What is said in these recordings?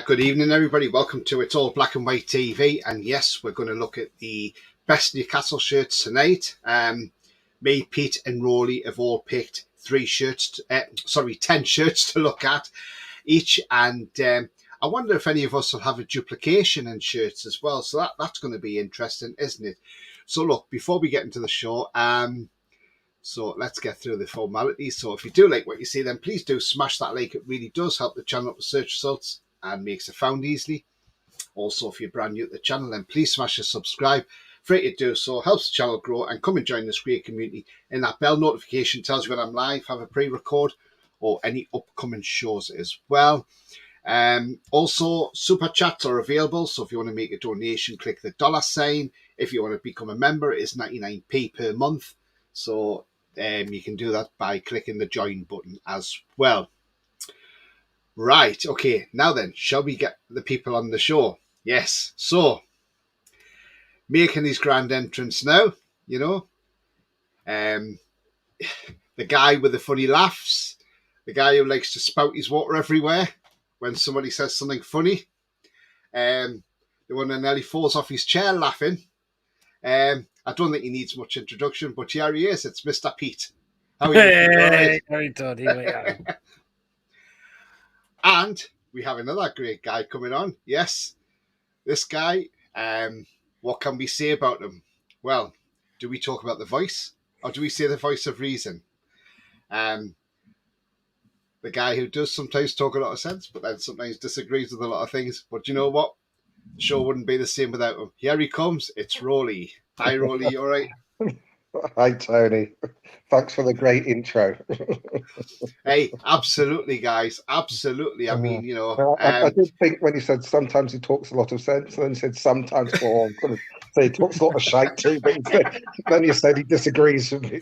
Good evening, everybody. Welcome to It's All Black and White TV. And yes, we're going to look at the best Newcastle shirts tonight. Me, Pete, and Roly have all picked 10 shirts to look at each. And I wonder if any of us will have a duplication in shirts as well. So that's going to be interesting, isn't it? So look, before we get into the show, so let's get through the formalities. So if you do like what you see, then please do smash that like. It really does help the channel up with search results and makes it found easily. Also, if you're brand new to the channel, then please smash the subscribe. Free to do so, helps the channel grow, and come and join this great community. And that bell notification tells you when I'm live, have a pre-record, or any upcoming shows as well. Also, super chats are available. So if you want to make a donation, click the $sign. If you want to become a member, it is 99p per month. So you can do that by clicking the join button as well. Right, okay, now then, shall we get the people on the show? Yes, so, making his grand entrance now, the guy with the funny laughs, the guy who likes to spout his water everywhere when somebody says something funny, the one that nearly falls off his chair laughing. I don't think he needs much introduction, but here he is, it's Mr. Pete. How are you? Hey, how you doing? Here we are. And we have another great guy coming on. Yes, this guy, what can we say about him? Well, do we talk about the voice or do we say the voice of reason? The guy who does sometimes talk a lot of sense, but then sometimes disagrees with a lot of things. But you know what? The show wouldn't be the same without him. Here he comes. It's Roly. Hi, Roly. You all right? Hi, Tony. Thanks for the great intro. Hey, absolutely, guys. Absolutely. I mean, I did think when he said sometimes he talks a lot of sense, and then he said sometimes, well, I'm going to say he talks a lot of shite too, but then he said he disagrees with me.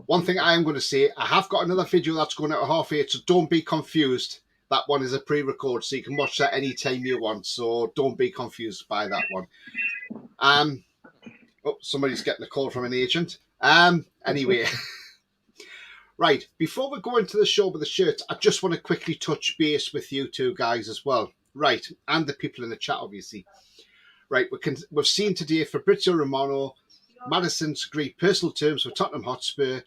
One thing I am going to say, I have got another video that's going out at 8:30, so don't be confused. That one is a pre-record, so you can watch that anytime you want. So don't be confused by that one. Oh, somebody's getting a call from an agent. Anyway. Right, before we go into the show with the shirts, I just want to quickly touch base with you two guys as well. Right, and the people in the chat, obviously. Right, we've seen today Fabrizio Romano, Maddison's agreed personal terms with Tottenham Hotspur,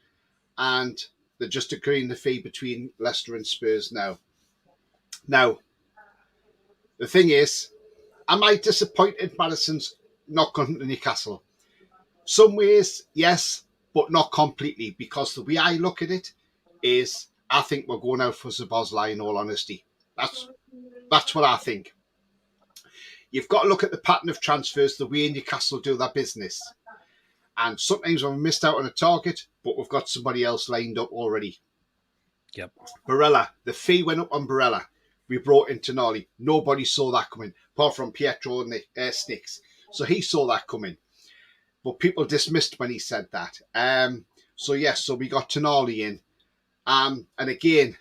and they're just agreeing the fee between Leicester and Spurs now. Now, the thing is, am I disappointed Maddison's not going to Newcastle? Some ways, yes, but not completely, because the way I look at it is I think we're going out for Szoboszlai, in all honesty. That's what I think. You've got to look at the pattern of transfers, the way Newcastle do their business. And sometimes we've missed out on a target, but we've got somebody else lined up already. Yep. Barella, the fee went up on Barella. We brought in Tonali. Nobody saw that coming, apart from Pietro Sticks. So he saw that coming. But people dismissed when he said that. So we got Tonali in. And again,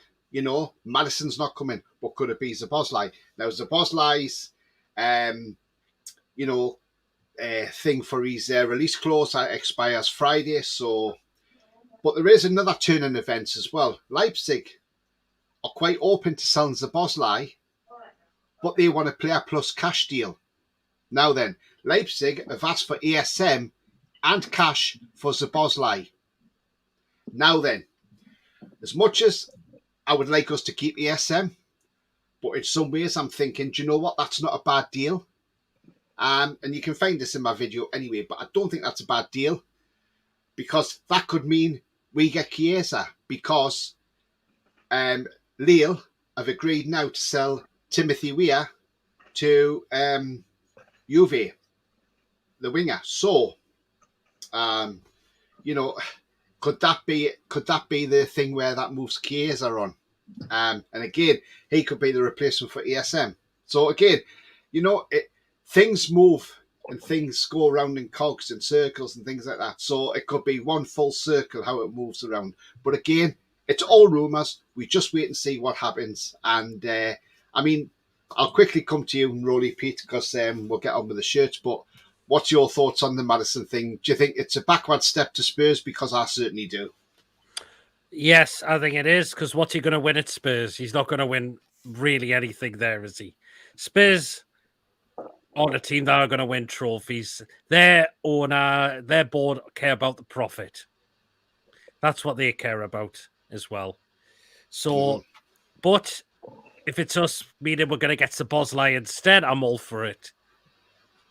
Maddison's not coming, but could it be Szoboszlai? Now, Szoboszlai's, thing for his release clause expires Friday. But there is another turn in events as well. Leipzig are quite open to selling Szoboszlai, but they want a player plus cash deal. Now then, Leipzig have asked for ASM and cash for Szoboszlai. Now then, as much as I would like us to keep ASM, but in some ways I'm thinking, do you know what? That's not a bad deal. And you can find this in my video anyway, but I don't think that's a bad deal, because that could mean we get Chiesa, because Lille have agreed now to sell Timothy Weah to Juve, the winger. So, could that be the thing where that moves Chiesa on? And again, he could be the replacement for ASM. So again, things move and things go around in cogs and circles and things like that. So it could be one full circle how it moves around. But again, it's all rumours. We just wait and see what happens. And I'll quickly come to you and Roly, Pete, because we'll get on with the shirts. But what's your thoughts on the Maddison thing? Do you think it's a backward step to Spurs? Because I certainly do. Yes, I think it is, because what's he going to win at Spurs? He's not going to win really anything there, is he? Spurs aren't a team that are going to win trophies. Their owner, their board care about the profit. That's what they care about as well. So, but if it's us, meaning we're going to get Sabozlai instead, I'm all for it.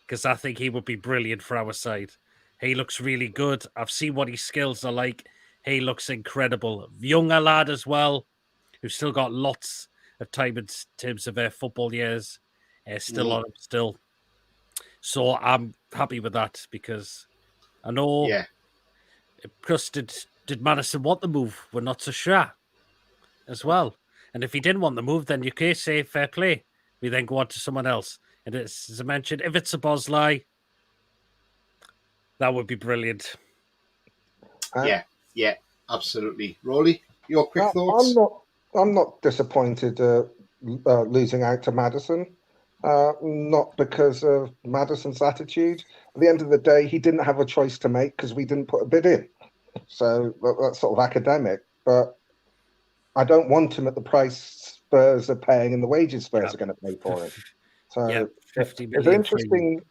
Because I think he would be brilliant for our side. He looks really good. I've seen what his skills are like. He looks incredible. Younger lad as well, who's still got lots of time in terms of their football years. Still on him still. So I'm happy with that because I know. Yeah. Plus, did Madison want the move? We're not so sure as well. And if he didn't want the move, then you can say fair play. We then go on to someone else. And it's, as I mentioned, if it's a Bosley, that would be brilliant. Yeah, absolutely. Roly, your quick thoughts? I'm not disappointed losing out to Madison. Not because of Madison's attitude. At the end of the day, he didn't have a choice to make because we didn't put a bid in. So that's sort of academic. But I don't want him at the price Spurs are paying and the wages Spurs are going to pay for him. So 50 it's million. interesting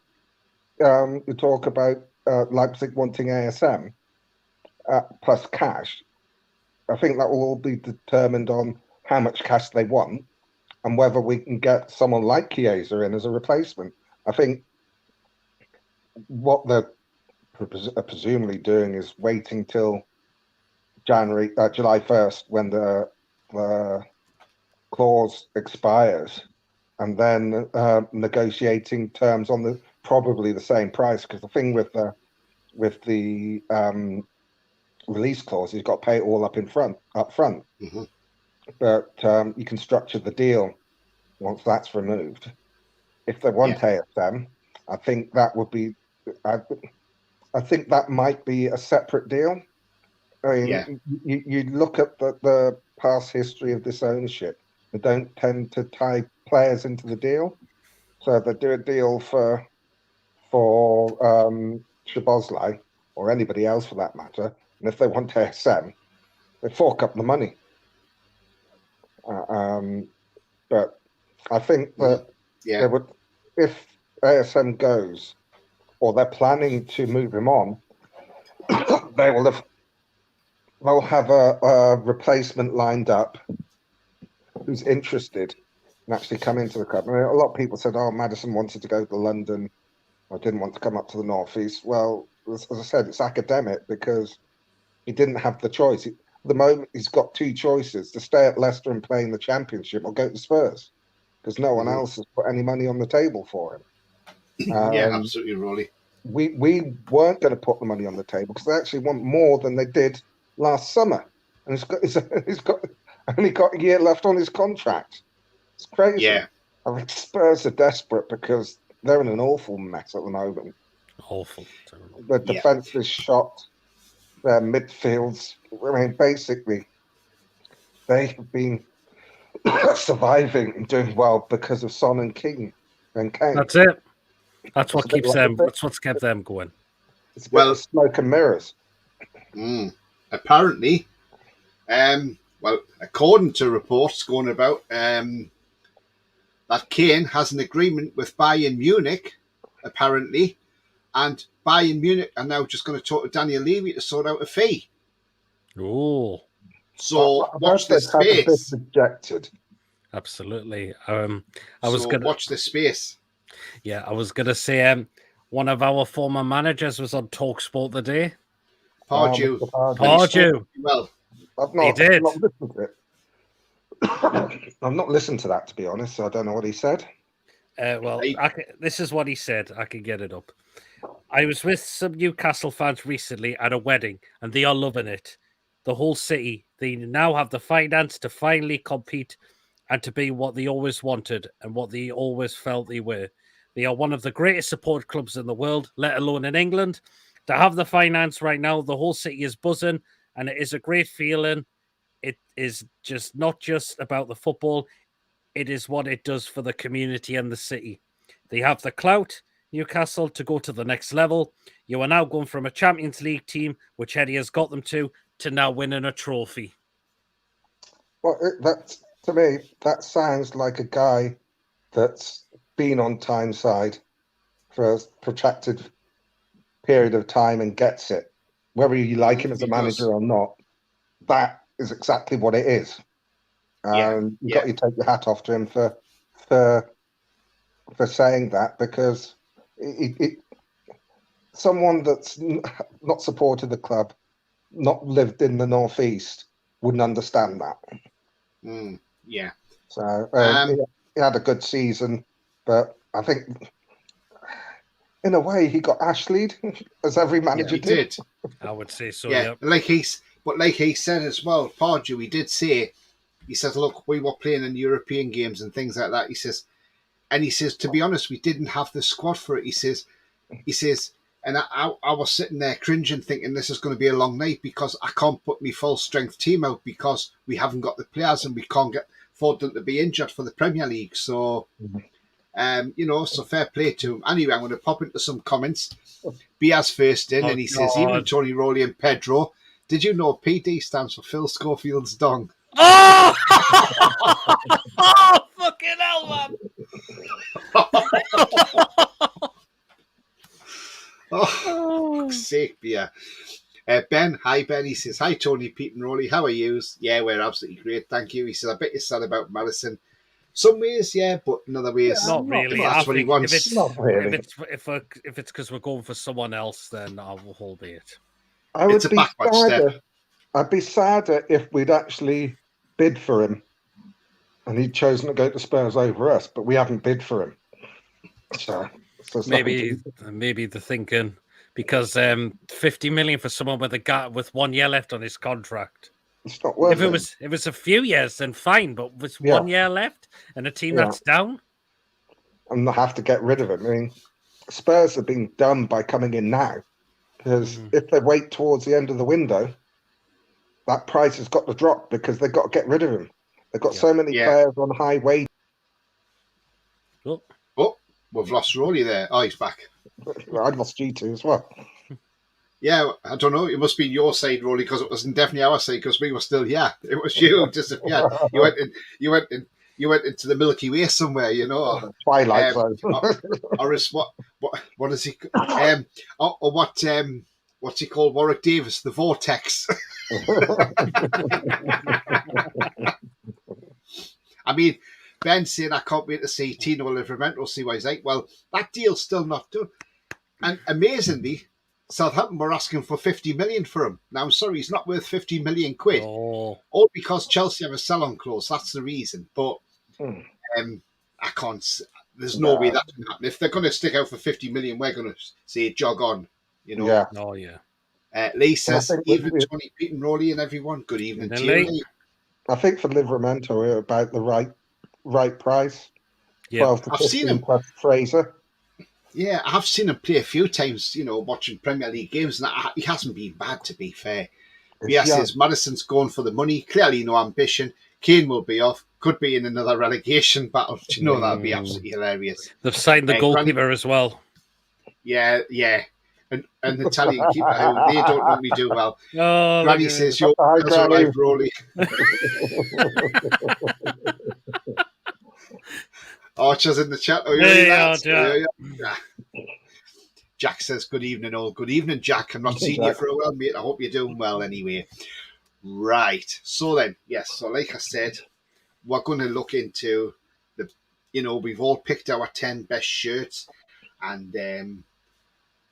you talk about Leipzig wanting ASM plus cash. I think that will all be determined on how much cash they want and whether we can get someone like Chiesa in as a replacement. I think what they're presumably doing is waiting till July 1st when the clause expires, and then negotiating terms on probably the same price. Because the thing with the release clause, you've got to pay it all up front. Mm-hmm. But you can structure the deal once that's removed. If they want ASM, I think that would be. I think that might be a separate deal. I mean, you look at the past history of this ownership. They don't tend to tie players into the deal, so they do a deal for Szoboszlai or anybody else for that matter. And if they want ASM, they fork up the money. But I think that they would, if ASM goes, or they're planning to move him on, they'll have a replacement lined up who's interested in actually coming to the club. I mean, a lot of people said, "Oh, Madison wanted to go to London, or didn't want to come up to the Northeast." Well, as I said, it's academic because he didn't have the choice. At the moment, he's got two choices: to stay at Leicester and play in the Championship, or go to Spurs, because no one else has put any money on the table for him. Yeah, absolutely, Roly. We weren't going to put the money on the table because they actually want more than they did last summer, and he's only got a year left on his contract. It's crazy. Yeah, I think Spurs are desperate because they're in an awful mess at the moment. Awful. The defense is shot. Their midfields. I mean, basically, they have been surviving and doing well because of Son and King and Kane. That's it. That's what keeps them. That's what's kept them going. It's a bit of smoke and mirrors. Apparently, according to reports going about, that Kane has an agreement with Bayern Munich, apparently, and Bayern Munich are now just going to talk to Daniel Levy to sort out a fee. Oh, so watch this space. Rejected. Absolutely. Watch this space. Yeah, I was gonna say one of our former managers was on TalkSport today. Pardew. Well, I've not listened to it. I've not listened to that, to be honest, so I don't know what he said. This is what he said. I can get it up. I was with some Newcastle fans recently at a wedding, and they are loving it. The whole city. They now have the finance to finally compete and to be what they always wanted and what they always felt they were. They are one of the greatest support clubs in the world, let alone in England. To have the finance right now, the whole city is buzzing, and it is a great feeling. It is just not just about the football. It is what it does for the community and the city. They have the clout, Newcastle, to go to the next level. You are now going from a Champions League team, which Eddie has got them to now winning a trophy. Well, To me, that sounds like a guy that's been on Tyneside for a protracted period of time and gets it. Whether you like him as a manager or not, that is exactly what it is. And you got to take your hat off to him for saying that, because someone that's not supported the club, not lived in the Northeast, wouldn't understand that. Yeah. So he had a good season, but I think in a way he got Ashley'd, as every manager did. I would say so. Yeah, like he said as well, Pardew, he did say, he says, look, we were playing in European games and things like that. He says, to be honest, we didn't have the squad for it. He says, and I was sitting there cringing, thinking this is going to be a long night because I can't put my full strength team out because we haven't got the players and we can't afford them to be injured for the Premier League. So, so fair play to him. Anyway, I'm going to pop into some comments. Biaz first in, and he says, even Tony, Roly and Pedro, did you know PD stands for Phil Schofield's dong? Oh! Oh, fucking hell, man! Oh, fuck's sake, yeah. Ben, hi Ben. He says, hi Tony, Pete and Roly, how are you? Yeah, we're absolutely great, thank you. He says, I bet you're sad about Madison. Some ways, yeah, but in other ways, not really. That's what he wants. If it's because we're going for someone else, then I will hold it. It's a backward step. I'd be sadder if we'd actually bid for him and he'd chosen to go to Spurs over us, but we haven't bid for him. So maybe the thinking, because 50 million for someone with 1 year left on his contract. It's not worth it. If it was a few years, then fine, but with 1 year left and a team that's down, and not have to get rid of him. I mean, Spurs have been done by coming in now, because if they wait towards the end of the window, that price has got to drop because they've got to get rid of him. They've got so many players on high wage. Oh, we've lost Roly there. Oh, he's back. I lost G2 as well. Yeah, I don't know. It must be your side, Roly, because it wasn't definitely our side because we were still here. It was you who disappeared. You went into the Milky Way somewhere, you know. Twilight Zone. Or is what is he? What's he called? Warwick Davis, the Vortex. I mean, Ben saying I can't wait to see Tino Livramento see what he's like. Well, that deal's still not done. And amazingly, Southampton were asking for 50 million for him. Now, I'm sorry, he's not worth 50 million quid. Oh. All because Chelsea have a sell-on clause. That's the reason. But I can't. There's no way that can happen. If they're going to stick out for 50 million, we're going to say jog on. You know. Yeah. Oh yeah. Lee says, even Tony, Pete and Roly and everyone, good evening to you, Lee. I think for Livramento, we're about the right price. Yeah. 12 to 15 plus Fraser. Yeah, I've seen him play a few times, watching Premier League games, and he hasn't been bad, to be fair. Yes, says Madison's going for the money. Clearly no ambition. Kane will be off. Could be in another relegation battle. Do you know that would be absolutely hilarious? They've signed the goalkeeper as well. Yeah. And the Italian keeper who they don't normally do well. Oh, Granny says, you're right, Roly. Archer's in the chat. Oh, yeah. Jack says, good evening, all. Good evening, Jack. I'm not seeing you for a while, mate. I hope you're doing well anyway. Right. So then, yes. So like I said, we're going to look into we've all picked our 10 best shirts. And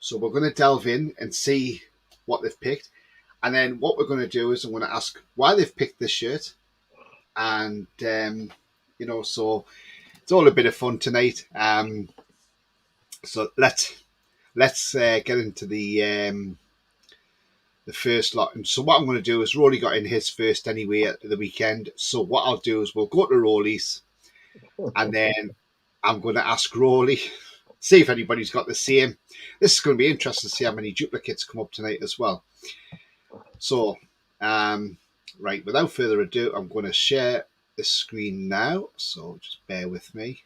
so we're going to delve in and see what they've picked. And then what we're going to do is I'm going to ask why they've picked this shirt. And, so it's all a bit of fun tonight. So let's get into the first lot. And so what I'm going to do is Roly got in his first anyway at the weekend. So what I'll do is we'll go to Roly's, and then I'm going to ask Roly, see if anybody's got the same. This is going to be interesting to see how many duplicates come up tonight as well. So, right, without further ado, I'm going to share the screen now. So just bear with me.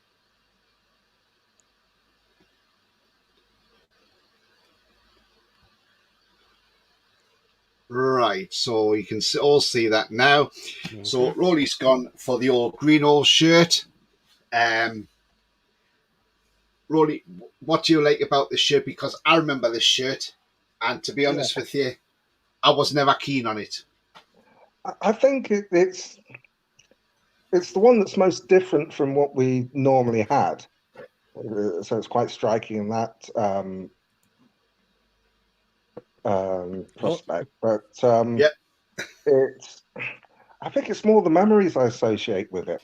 Right, so you can all see that now. Mm-hmm. So Roly's gone for the old green all shirt. Roly, what do you like about this shirt? Because I remember this shirt, and to be honest with you, I was never keen on it. I think it's the one that's most different from what we normally had. So it's quite striking in that prospect. But it's, I think it's more the memories I associate with it.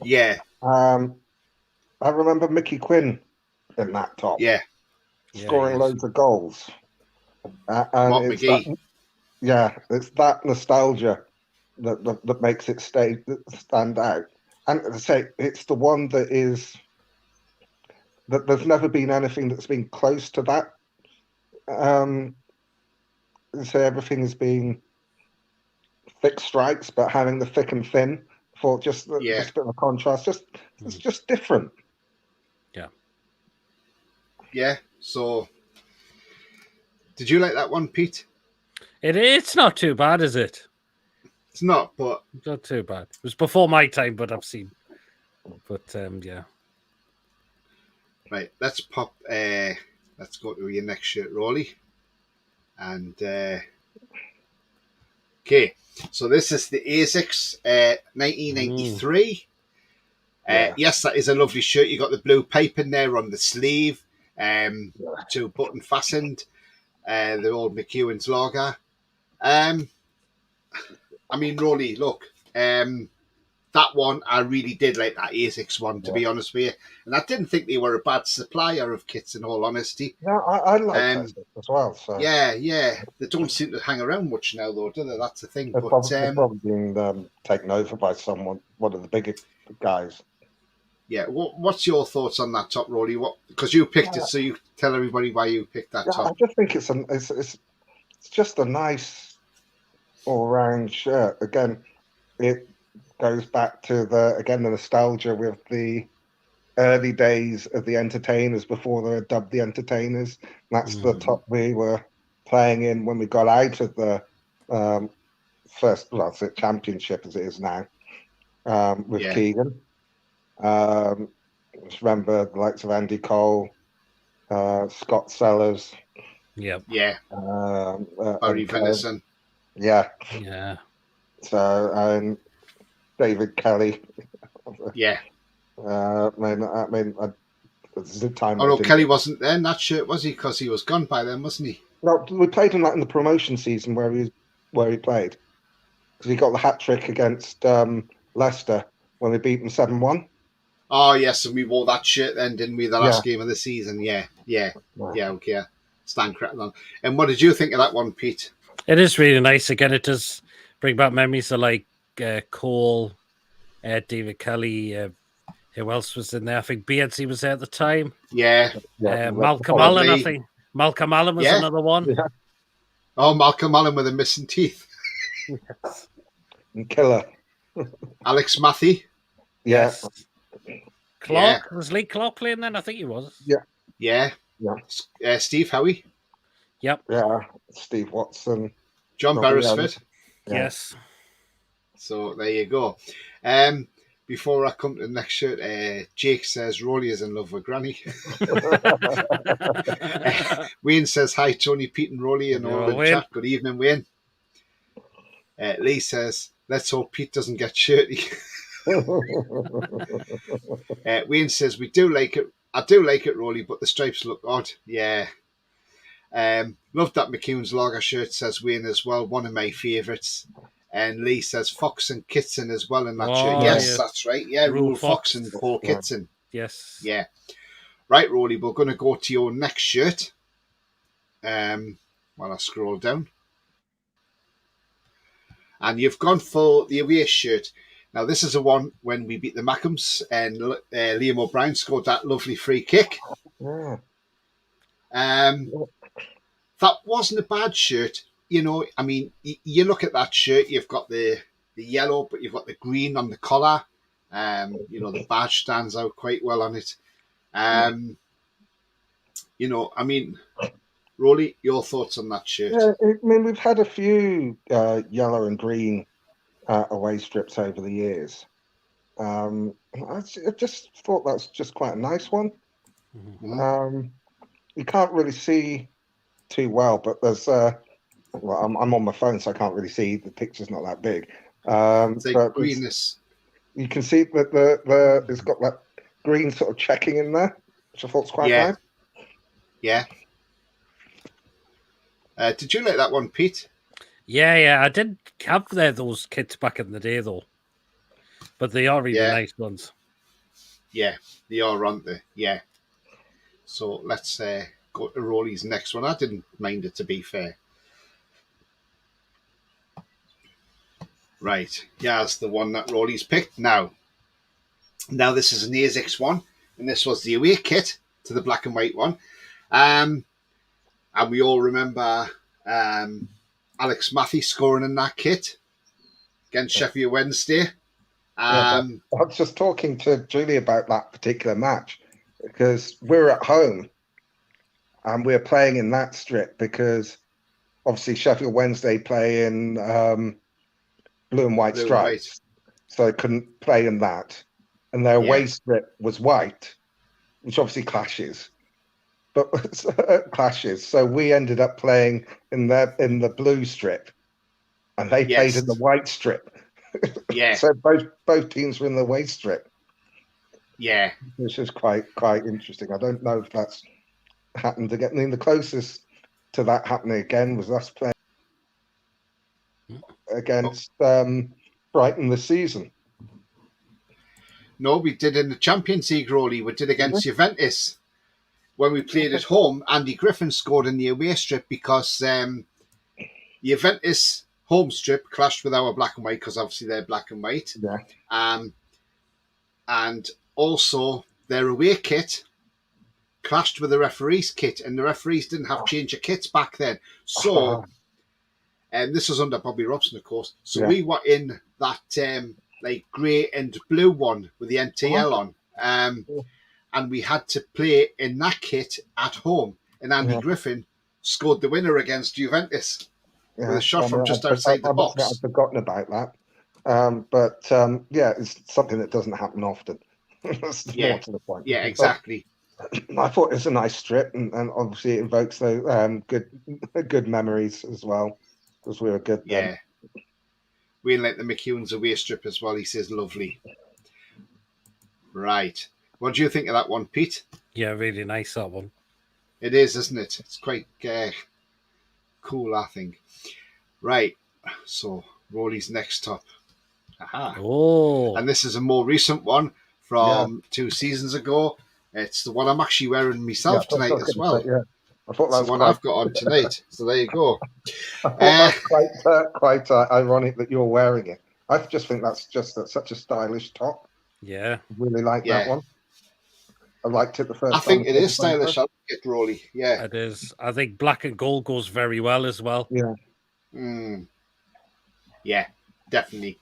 Yeah. I remember Mickey Quinn in that top. Yeah. Scoring loads of goals. And Mark it's McGee. it's that nostalgia that makes it stand out. And as I say, it's the one that there's never been anything that's been close to that. So everything has been thick stripes, but having the thick and thin for just a bit of a contrast. It's just different. Yeah. Yeah. So, did you like that one, Pete? It's not too bad, is it? It's not, but it's not too bad. It was before my time, but I've seen. But yeah. Right. Let's pop. Let's go to your next shirt, Roly. And okay, so this is the ASICS 1993. Yes, that is a lovely shirt. You got the blue pipe in there on the sleeve. Two button fastened. The old McEwen's lager. I mean, Roly, look, that one, I really did like that ASICS one, to be honest with you. And I didn't think they were a bad supplier of kits, in all honesty. Yeah, I like ASICS as well. So. Yeah. They don't seem to hang around much now, though, do they? That's the thing. They've probably been taken over by one of the bigger guys. Yeah, what's your thoughts on that top, Roly? Because you picked it, so you tell everybody why you picked that top. I just think it's just a nice all-round shirt. Again, it goes back to the nostalgia with the early days of the Entertainers before they were dubbed the Entertainers. That's the top we were playing in when we got out of the first, championship as it is now, with Keegan. Just remember the likes of Andy Cole, Scott Sellers. Yep. Yeah. Barry Venison. Yeah. Yeah. So, and David Kelly. Yeah. I mean, the time. Oh no, Kelly wasn't there in that shirt, was he? Because he was gone by then, wasn't he? No, we played him in the promotion season where he played, because he got the hat trick against Leicester when we beat them 7-1. Oh yes, and we wore that shirt then, didn't we? The last game of the season. Yeah. Okay. Stand corrected on. And what did you think of that one, Pete? It is really nice. Again, it does bring back memories of like Cole, David Kelly. Who else was in there? I think Beardsy was there at the time. Yeah. Malcolm Allen, I think. Malcolm Allen was another one. Yeah. Oh, Malcolm Allen with the missing teeth. Yes. And Killer. Alex Matthey. Yes. Clark. Was Lee Clark playing then? I think he was. Yeah. Steve Howie. Yep. Yeah. Steve Watson. John Beresford. Yes. So there you go. Before I come to the next shirt, Jake says Roly is in love with Granny. Wayne says, hi, Tony, Pete and Roly and all the chat. Good evening, Wayne. Lee says, let's hope Pete doesn't get shirty. Wayne says, we do like it. I do like it, Roly, but the stripes look odd. Yeah. Love that McEwen's lager shirt, says Wayne as well. One of my favourites. And Lee says Fox and Kitson as well in that shirt. Yes, that's right. Yeah, Rule Fox and Paul Kitson. Yes. Yeah. Right, Roly, we're going to go to your next shirt. While I scroll down. And you've gone for the away shirt. Now, this is the one when we beat the Mackhams and Liam O'Brien scored that lovely free kick. Yeah. That wasn't a bad shirt. You know, I mean, you look at that shirt, you've got the yellow, but you've got the green on the collar. You know, the badge stands out quite well on it. You know, I mean, Roly, your thoughts on that shirt? Yeah, I mean, we've had a few yellow and green away strips over the years. I just thought that's just quite a nice one. Mm-hmm. You can't really see too well, but there's well, I'm on my phone, so I can't really see. The picture's not that big. It's like But greenness. you can see that the it's got that green sort of checking in there, which I thought's quite Yeah, nice. yeah. Did you like that one, Pete? Yeah. I didn't have those kits back in the day though, but they are really Yeah, nice ones. yeah. They are, aren't they? Yeah. So let's go to Roly's next one. I didn't mind it, to be fair. Right. Yeah, it's the one that Roly's picked. Now this is an ASICS one, and this was the away kit to the black and white one. And we all remember Alex Matthews scoring in that kit against Sheffield Wednesday. Yeah, but I was just talking to Julie about that particular match because we're at home and we're playing in that strip because obviously Sheffield Wednesday play in blue and white Blue and white. stripes, so they couldn't play in that. And their away strip was white, which obviously clashes. But clashes. So we ended up playing in the blue strip, and they played in the white strip. Yeah. So both teams were in the away strip. Yeah. Which is quite interesting. I don't know if that's happened again. I mean, the closest to that happening again was us playing against Brighton this season. No, we did in the Champions League, Roly. We did against Juventus. When we played at home, Andy Griffin scored in the away strip because Juventus home strip clashed with our black and white because obviously they're black and white. Yeah. And also their away kit clashed with the referee's kit, and the referees didn't have change of kits back then. So, and this was under Bobby Robson, of course. So we were in that like grey and blue one with the NTL on. And we had to play in that kit at home. And Andy Griffin scored the winner against Juventus with a shot from just outside the box. I've forgotten about that. It's something that doesn't happen often. That's more to the point. Yeah, exactly. But I thought it's a nice strip, and obviously it invokes the good memories as well, because we were good then. Yeah. We like the McEwen's away strip as well. He says lovely. Right. What do you think of that one, Pete? Yeah, really nice, that one. It is, isn't it? It's quite cool, I think. Right. So, Roly's next top. Aha. Oh. And this is a more recent one from 2 seasons ago. It's the one I'm actually wearing myself tonight as well. I thought that's the one I've got on tonight. So there you go. I thought that's quite ironic that you're wearing it. I just think that's such a stylish top. Yeah. I really like that one. I liked it the first time. I think it is stylish. I like it, Roly. Yeah. It is. I think black and gold goes very well as well. Yeah. Yeah, definitely.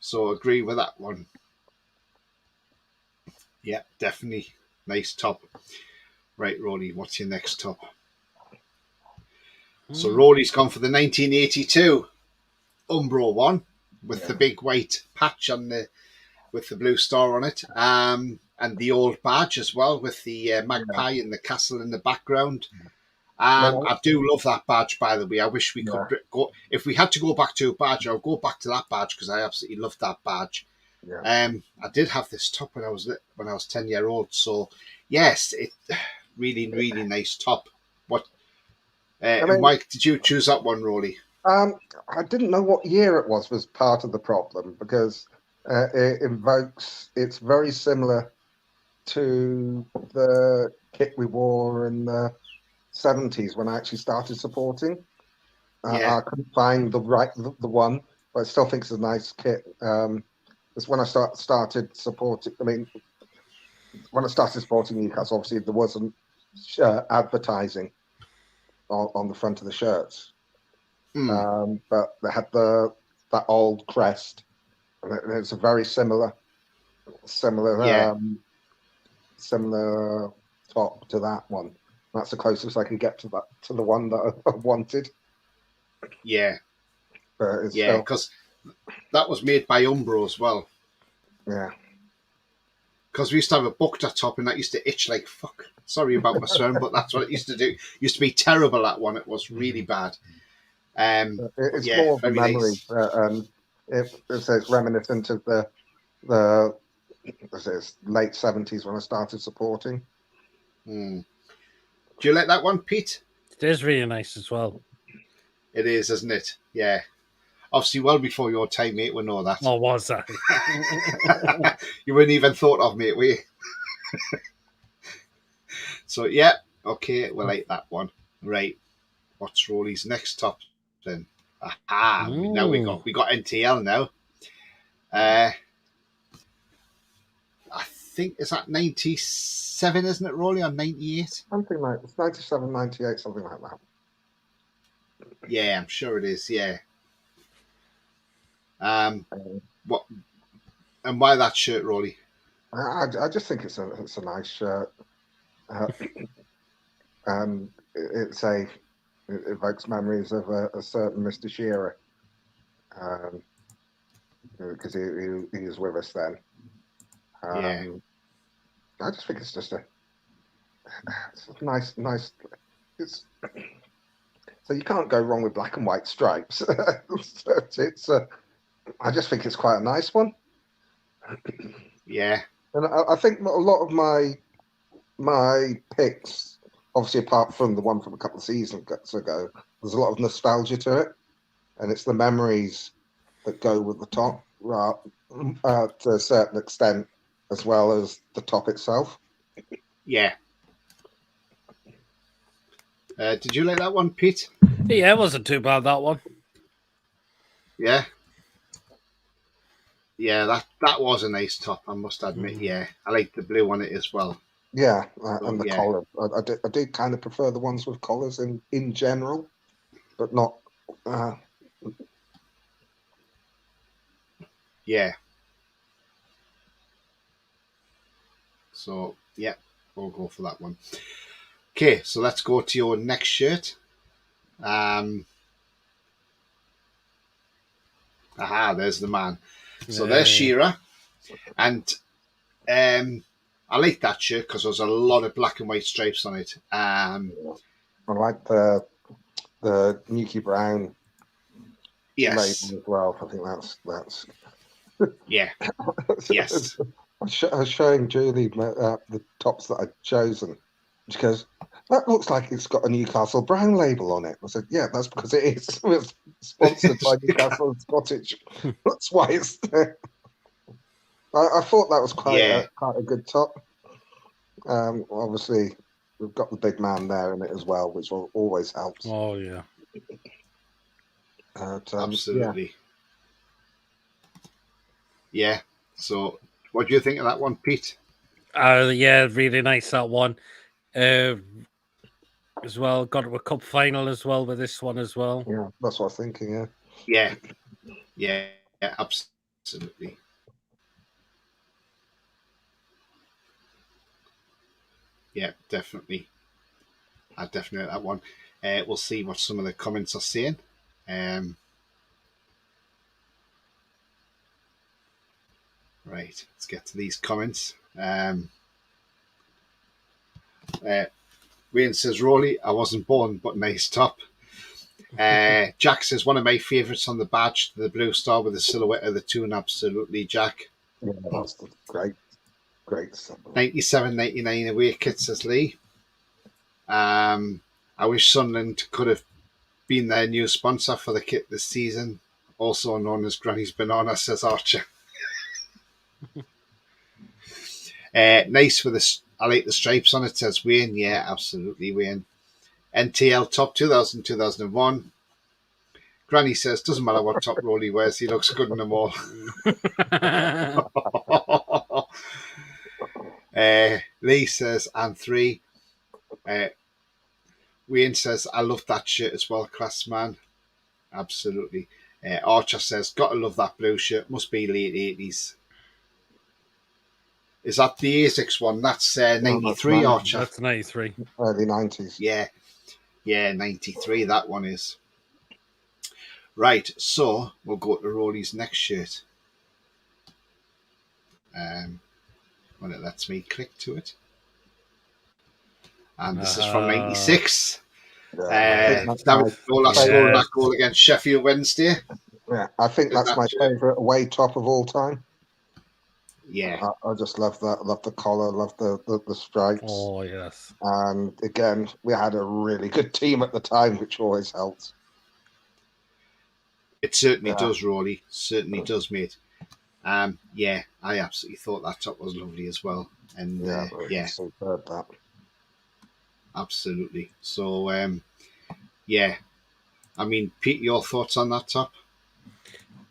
So agree with that one. Yeah, definitely. Nice top. Right, Roly, what's your next top? So Roly's gone for the 1982 Umbro one with the big white patch on with the blue star on it. And the old badge as well with the magpie and the castle in the background. I do love that badge, by the way. I wish we could go. If we had to go back to a badge, I would go back to that badge because I absolutely loved that badge. I did have this top when I was 10-year old. So yes, it really nice top. What? Mike, did you choose that one, Roly? I didn't know what year it was part of the problem because it invokes. It's very similar to the kit we wore in the 70s when I actually started supporting. I couldn't find the one, but I still think it's a nice kit. It's when I started supporting. I mean, when I started supporting Newcastle, obviously there wasn't advertising on the front of the shirts, but they had that old crest, and it's a very similar top to that one. That's the closest I can get to the one that I wanted. Yeah. But it's yeah, because that was made by Umbro as well. Yeah. Because we used to have a Buckter top and that used to itch like fuck. Sorry about my swearing, but that's what it used to do. It used to be terrible, that one. It was really bad. It's more of a very memory. nice. It's reminiscent of the late 70s when I started supporting. Do you like that one, Pete? It is really nice as well. It is, isn't it? Yeah. Obviously, well before your time, mate, we know that. Oh, was that? You wouldn't even thought of, mate, were you? So, yeah. Okay, we like that one. Right. What's Roly's next top then? Aha. Now we got NTL now. I think, is that 97, isn't it, Roly, or 98? Something like it's 97, 98, something like that. Yeah, I'm sure it is, yeah. What and why that shirt, Roly? I just think it's a nice shirt. It evokes memories of a certain Mr. Shearer, because he was with us then. I just think it's just a nice. So you can't go wrong with black and white stripes. I just think it's quite a nice one. Yeah. And I think a lot of my picks, obviously apart from the one from a couple of seasons ago, there's a lot of nostalgia to it, and it's the memories that go with the top, to a certain extent, as well as the top itself. Yeah. Did you like that one, Pete? Yeah, it wasn't too bad, that one. Yeah. Yeah, that was a nice top, I must admit. Yeah, I like the blue on it as well. Yeah, and the collar. I do kind of prefer the ones with collars in general, but not. Yeah. So, yeah, we'll go for that one. Okay, so let's go to your next shirt. There's the man. So there's Shearer. And I like that shirt because there's a lot of black and white stripes on it. I like the Nuki Brown label as well. I think that's yeah. Yes. I was showing Julie the tops that I'd chosen. She goes, "That looks like it's got a Newcastle Brown label on it." I said, "Yeah, that's because it is. It was sponsored by Newcastle Scottish. That's why it's there." I thought that was quite a good top. Obviously, we've got the big man there in it as well, which always helps. Oh yeah, absolutely. Yeah. So, what do you think of that one, Pete? Yeah, really nice, that one. As well, got to a cup final as well with this one as well. Yeah, that's what I was thinking. Yeah, absolutely. Yeah, definitely. I definitely like that one. We'll see what some of the comments are saying. Right, let's get to these comments. Wayne says, Roly, I wasn't born, but nice top. Jack says, one of my favourites on the badge, the blue star with the silhouette of the tune. Absolutely, Jack. Yeah, that's great. 97, 99 away kit, says Lee. I wish Sunderland could have been their new sponsor for the kit this season, also known as Granny's Banana, says Archer. Nice with the, I like the stripes on it, says Wayne. Yeah, absolutely, Wayne. NTL top 2000, 2001. Granny says, doesn't matter what top Roly wears, he looks good in them all. Lee says, and 3. Wayne says, I love that shirt as well, class man. Absolutely. Archer says, gotta love that blue shirt. Must be late 80s. Is that the ASICS one? That's 93, No, Archer. That's 93. Early 90s. Yeah, 93, that one is. Right, so we'll go to Roly's next shirt. When it lets me click to it. And this is from 96. That goal against Sheffield Wednesday. Yeah, I think that's my favourite away top of all time. Yeah. I just love that. Love the collar, love the stripes. Oh, yes. And again, we had a really good team at the time, which always helps. It certainly does, Roly. Certainly does, mate. I absolutely thought that top was lovely as well. And superb, that. Absolutely. So, I mean, Pete, your thoughts on that top?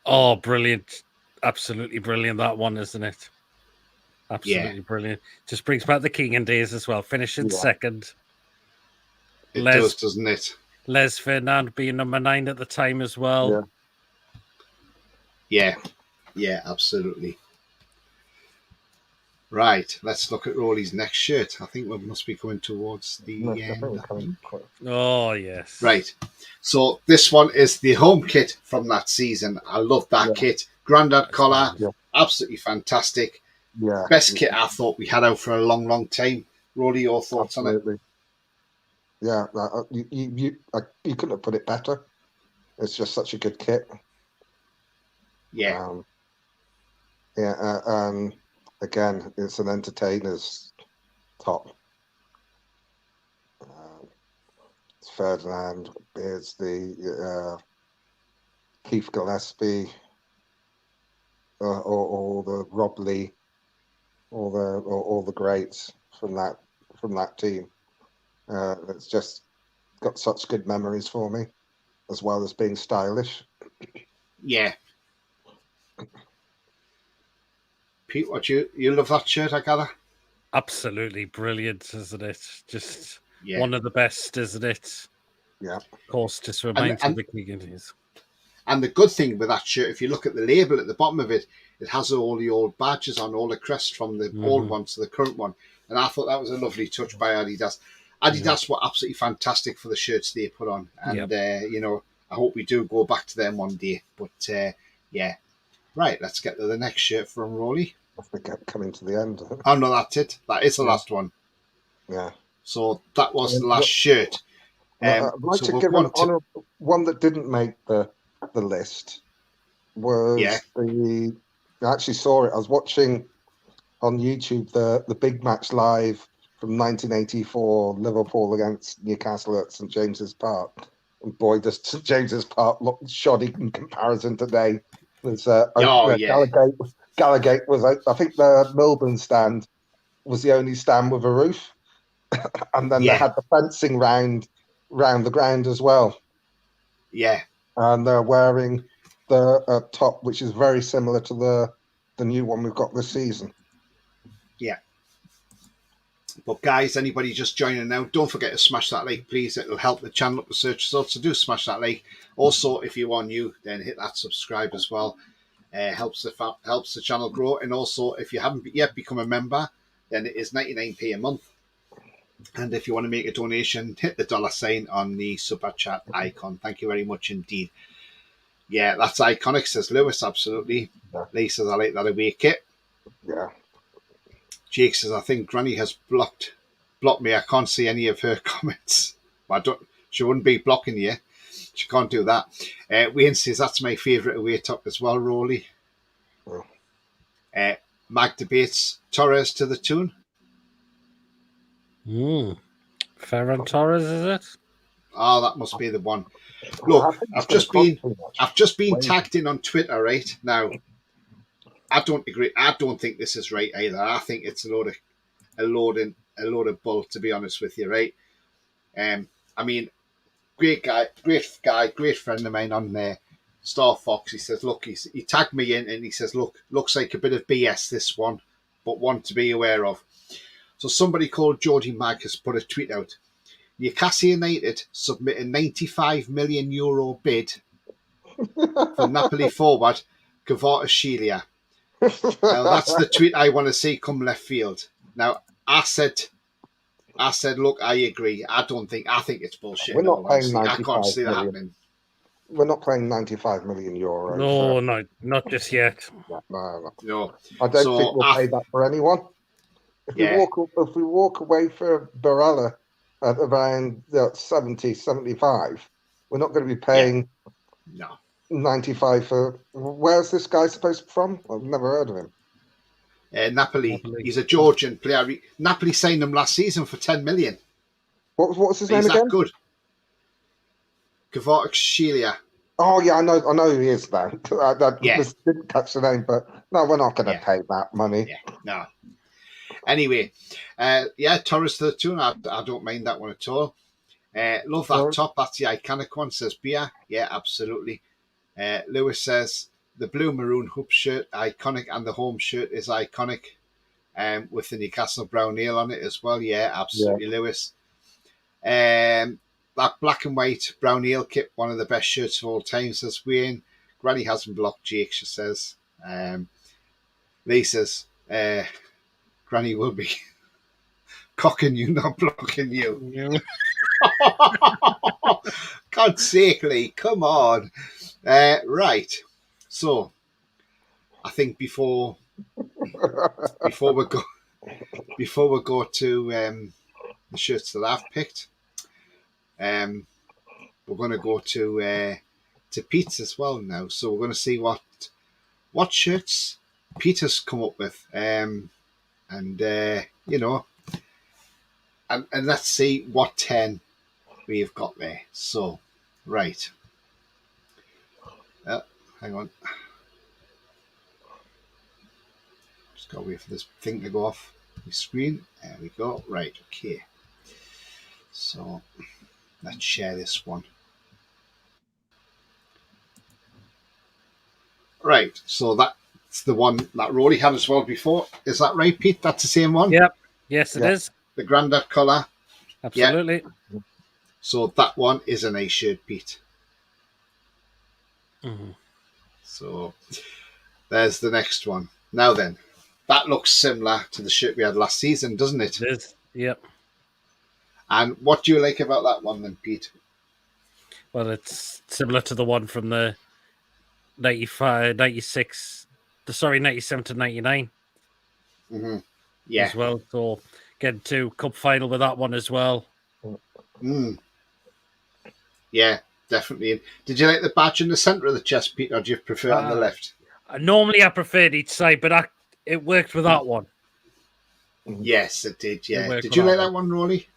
Oh, brilliant. Absolutely brilliant, that one, isn't it? Absolutely brilliant. Just brings back the Keegan days as well. Finishing second. It does, doesn't it? Les Ferdinand being number 9 at the time as well. Yeah, absolutely. Right, let's look at Roly's next shirt. I think we must be coming towards the end. Oh, yes. Right. So this one is the home kit from that season. I love that kit. Grandad collar, absolutely fantastic. Yeah. Best kit I thought we had out for a long, long time. Roly, your thoughts on it? Yeah, you couldn't have put it better. It's just such a good kit. Yeah. Again, it's an entertainer's top. It's Ferdinand, it's the Keith Gillespie, or the Roly, all the greats from that team. It's just got such good memories for me, as well as being stylish. Yeah. Pete, what you love that shirt, I gather? Absolutely brilliant, isn't it? Just one of the best, isn't it? Yeah. Of course, just reminds you of the Keegan days. And the good thing with that shirt, if you look at the label at the bottom of it, it has all the old badges on, all the crests from the old one to the current one. And I thought that was a lovely touch by Adidas. Adidas were absolutely fantastic for the shirts they put on. And, I hope we do go back to them one day. But, Right, let's get to the next shirt from Roly. I think I'm coming to the end. Oh, no, that's it. That is the last one. Yeah. So that was the last shirt. I'd like to give an honour. One that didn't make the list was I actually saw it. I was watching on YouTube the big match live from 1984, Liverpool against Newcastle at St James's Park. And boy, does St James's Park look shoddy in comparison today. Gallagate was, I think the Melbourne stand was the only stand with a roof. And then they had the fencing round the ground as well. Yeah. And they're wearing the top, which is very similar to the new one we've got this season. Yeah. But guys, anybody just joining now, don't forget to smash that like, please. It'll help the channel up the search results. So do smash that like. Also, if you are new, then hit that subscribe as well. Helps the channel grow. And also, if you haven't yet become a member, then it is 99p a month. And if you want to make a donation, hit the $sign on the super chat icon. Thank you very much indeed. Yeah, that's iconic, says Lewis. Absolutely. Yeah. Lee says, I like that away kit. Yeah. Jake says, I think Granny has blocked me. I can't see any of her comments. She wouldn't be blocking you. She can't do that. Wayne says, that's my favourite away top as well, Roly. Oh. Mag debates Torres to the tune. Ferran Torres, is it? Oh, that must be the one. Look, I've just been tagged in on Twitter, right? Now, I don't agree. I don't think this is right either. I think it's a load of bull, to be honest with you, right? I mean, great friend of mine on there, Star Fox. He says, look, he tagged me in and he says, look, looks like a bit of BS this one, but one to be aware of. So somebody called Geordie Mag has put a tweet out. Newcastle United submit a €95 million bid for Napoli forward Kvaratskhelia. Now that's the tweet I want to see come left field. Now I said, look, I agree. I think it's bullshit. We're In not all paying honesty, I can't 95 see that million. happening. We're not paying 95 million euros. No, no, not just yet. No. I don't think we'll pay that for anyone. If we walk away for Barella at around 70, 75, we're not going to be paying 95 for. Where's this guy supposed to be from? I've never heard of him. Napoli. He's a Georgian player. Napoli signed him last season for 10 million. What was his name again? He's that good. Kvaratskhelia. Oh yeah, I know who he is now. Didn't catch the name, but no, we're not going to pay that money. Yeah, no. Anyway, Torres 32, I don't mind that one at all. Love that top. That's the iconic one, says Bia. Yeah, absolutely. Lewis says the blue maroon hoop shirt, iconic, and the home shirt is iconic, with the Newcastle brown ale on it as well. Yeah, absolutely, Lewis. That black and white brown ale kit, one of the best shirts of all time, says Wayne. Granny hasn't blocked Jake, she says. Lee says, Granny will be cocking you, not blocking you. God's sake, Lee, come on. Right. So, I think before we go to the shirts that I've picked, we're going to go to Pete's as well now. So we're going to see what shirts Pete has come up with, and let's see what 10 we have got there. So, right. Hang on. Just got to wait for this thing to go off the screen. There we go. Right, okay. So, let's share this one. Right, so that's the one that Roly had as well before. Is that right, Pete? That's the same one? Yep. Yes, it is. The Grandad colour. Absolutely. Yep. So that one is an A shirt, Pete. Mm-hmm. So there's the next one. Now then, that looks similar to the shirt we had last season, doesn't it? It is. Yep. And what do you like about that one then, Pete? Well, it's similar to the one from the 95, 96, 97 to 99. Mm-hmm. Yeah. As well. So getting to cup final with that one as well. Mm. Yeah, definitely. Did you like the badge in the centre of the chest, Pete, or do you prefer it on the left? Normally I preferred each side, but it worked with that one. Yes, it did, yeah. Did you like that one, Roly?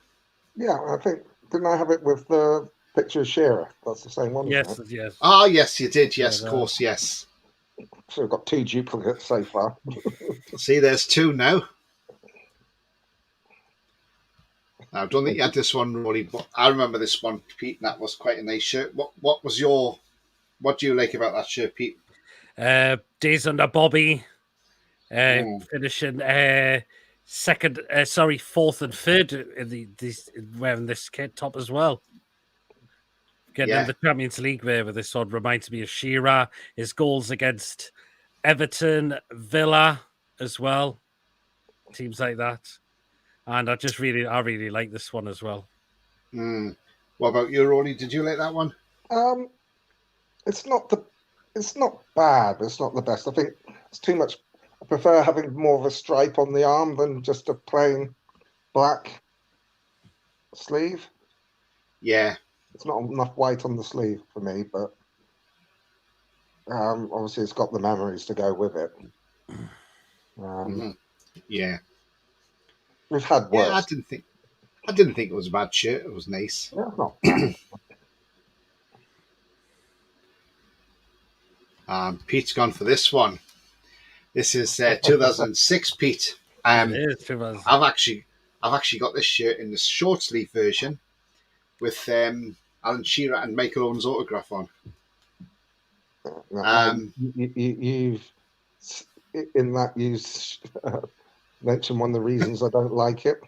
Yeah, I think, didn't I have it with the picture of Shearer? That's the same one, yes, isn't it? Yes. Ah, yes, you did. Yes, of course, yes. So we've got 2 duplicates so far. See, there's 2 now. I don't think you had this one, Roly, but I remember this one, Pete, and that was quite a nice shirt. What do you like about that shirt, Pete? Days under Bobby, finishing fourth and third in wearing this kit top as well. Getting in the Champions League there with this one reminds me of Shearer, his goals against Everton, Villa as well, teams like that. And I really like this one as well. What about you, Roly? Did you like that one? It's not bad, but it's not the best. I think it's too much. I prefer having more of a stripe on the arm than just a plain black sleeve. Yeah. It's not enough white on the sleeve for me, but obviously it's got the memories to go with it. Yeah. We've had worse. Yeah, I didn't think it was a bad shirt. It was nice. Yeah, not bad. Pete's gone for this one. This is 2006, Pete. It is 2006. I've actually got this shirt in the short sleeve version with Alan Shearer and Michael Owen's autograph on. You've mentioned one of the reasons I don't like it.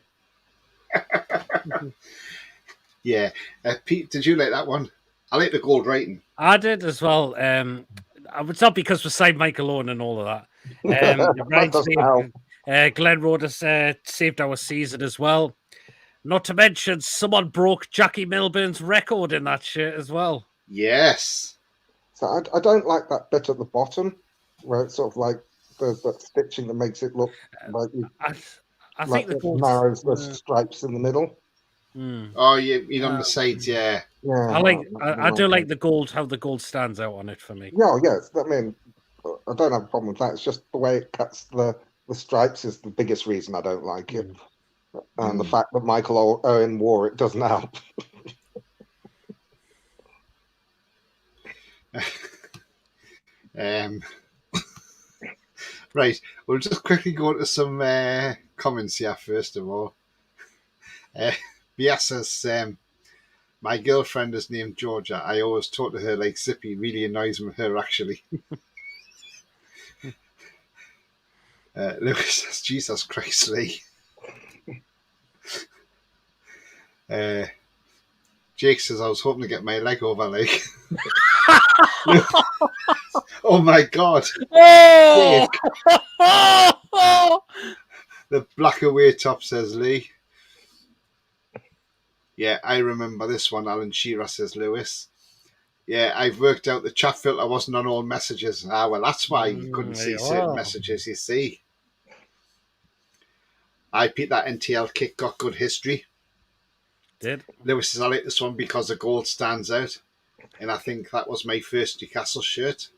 Yeah. Pete, did you like that one? I like the gold writing. I did as well. It's not because we signed Michael Owen and all of that. It reminds me of Glenn Roder saved our season as well. Not to mention, someone broke Jackie Milburn's record in that shirt as well. Yes. So I don't like that bit at the bottom where it's sort of like there's that stitching that makes it look like I think the gold narrows the stripes in the middle. Oh, you mean on the sides, yeah. Yeah, I do like the gold, how the gold stands out on it for me. Yeah, yes. I mean, I don't have a problem with that. It's just the way it cuts the stripes is the biggest reason I don't like it. And the fact that Michael Owen wore it doesn't help. Right, we'll just quickly go into some comments here first of all. Bia says, my girlfriend is named Georgia. I always talk to her like Zippy. Really annoys me with her, actually. Lewis says, Jesus Christ, Lee. Jake says, I was hoping to get my leg over, like. Oh my God. Oh! The black away top, says Lee. Yeah, I remember this one, Alan Shearer, says Lewis. Yeah, I've worked out the chat filter wasn't on all messages. Ah, well, that's why you couldn't see certain messages, you see. I Pete, that NTL kick got good history. Did. Lewis says, I like this one because the gold stands out. And I think that was my first Newcastle shirt.